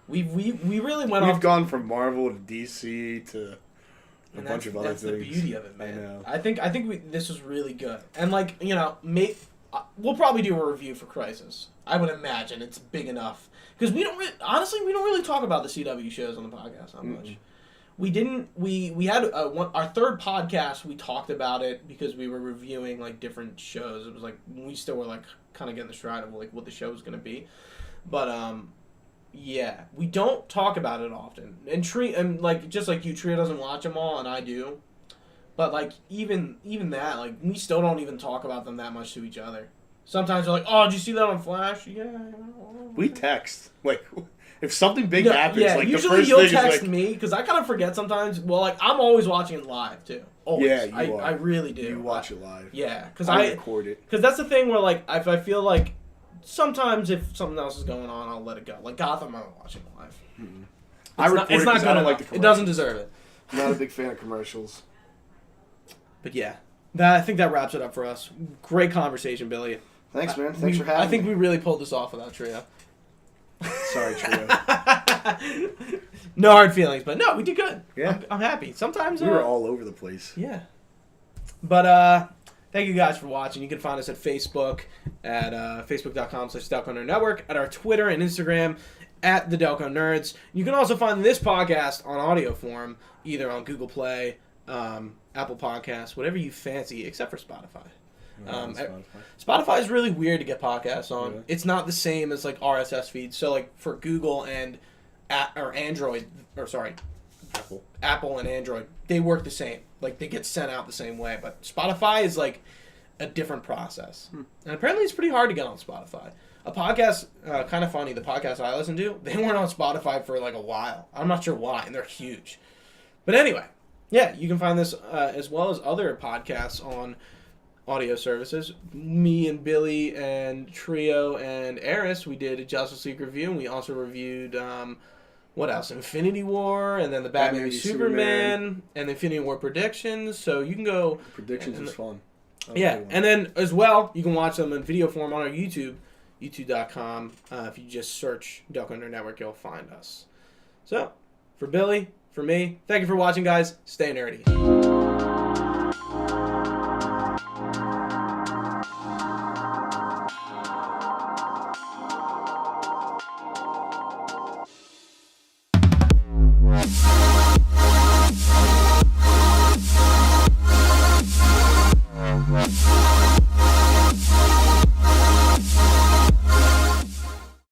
We really went off. We've gone from Marvel to DC to a bunch of other that's things. The beauty of it, man. I know. I think this was really good. And we'll probably do a review for Crisis. I would imagine it's big enough because we don't really talk about the CW shows on the podcast that much. Mm-hmm. We didn't. We had our third podcast. We talked about it because we were reviewing like different shows. It was like we still were like kind of getting the stride of like what the show was gonna be, but yeah, we don't talk about it often. And like just like you, Tria doesn't watch them all, and I do. But like even that, like we still don't even talk about them that much to each other. Sometimes we're like, "Oh, did you see that on Flash?" Yeah. We text like. If something big happens, yeah, like usually the first you'll thing text is like, me because I kind of forget sometimes. Well, like I'm always watching it live too. Always. Yeah, you are. I really do. You watch it live. Yeah, because I record it. Because that's the thing where like if I feel like sometimes if something else is going on, I'll let it go. Like Gotham, I'm watching live. Mm-hmm. It's not good enough. Like the it doesn't deserve it. I'm not a big fan of commercials. But yeah, I think that wraps it up for us. Great conversation, Billy. Thanks, man. Thanks for having me. I think we really pulled this off without Trio. Sorry, Trio. No hard feelings, but no, we did good. Yeah. I'm happy. Sometimes we were all over the place. Yeah. But thank you guys for watching. You can find us at Facebook at facebook.com/Delco Network, at our Twitter and Instagram at the Delco Nerds. You can also find this podcast on audio form either on Google Play, Apple Podcasts, whatever you fancy, except for Spotify. Spotify is really weird to get podcasts on. Really? It's not the same as like RSS feeds. So like for Google and Apple and Android, they work the same. Like they get sent out the same way. But Spotify is like a different process. And apparently it's pretty hard to get on Spotify. A podcast, kind of funny, the podcast I listen to, they weren't on Spotify for like a while. I'm not sure why, and they're huge. But anyway, yeah, you can find this as well as other podcasts on audio services. Me and Billy and Trio and Eris, we did a Justice League review, and we also reviewed what else? Infinity War, and then the Batman v Superman, and the Infinity War predictions. So you can go. Predictions is fun. Yeah, and then as well, you can watch them in video form on our YouTube, youtube.com. If you just search Delco Nerd Network, you'll find us. So, for Billy, for me, thank you for watching, guys. Stay nerdy.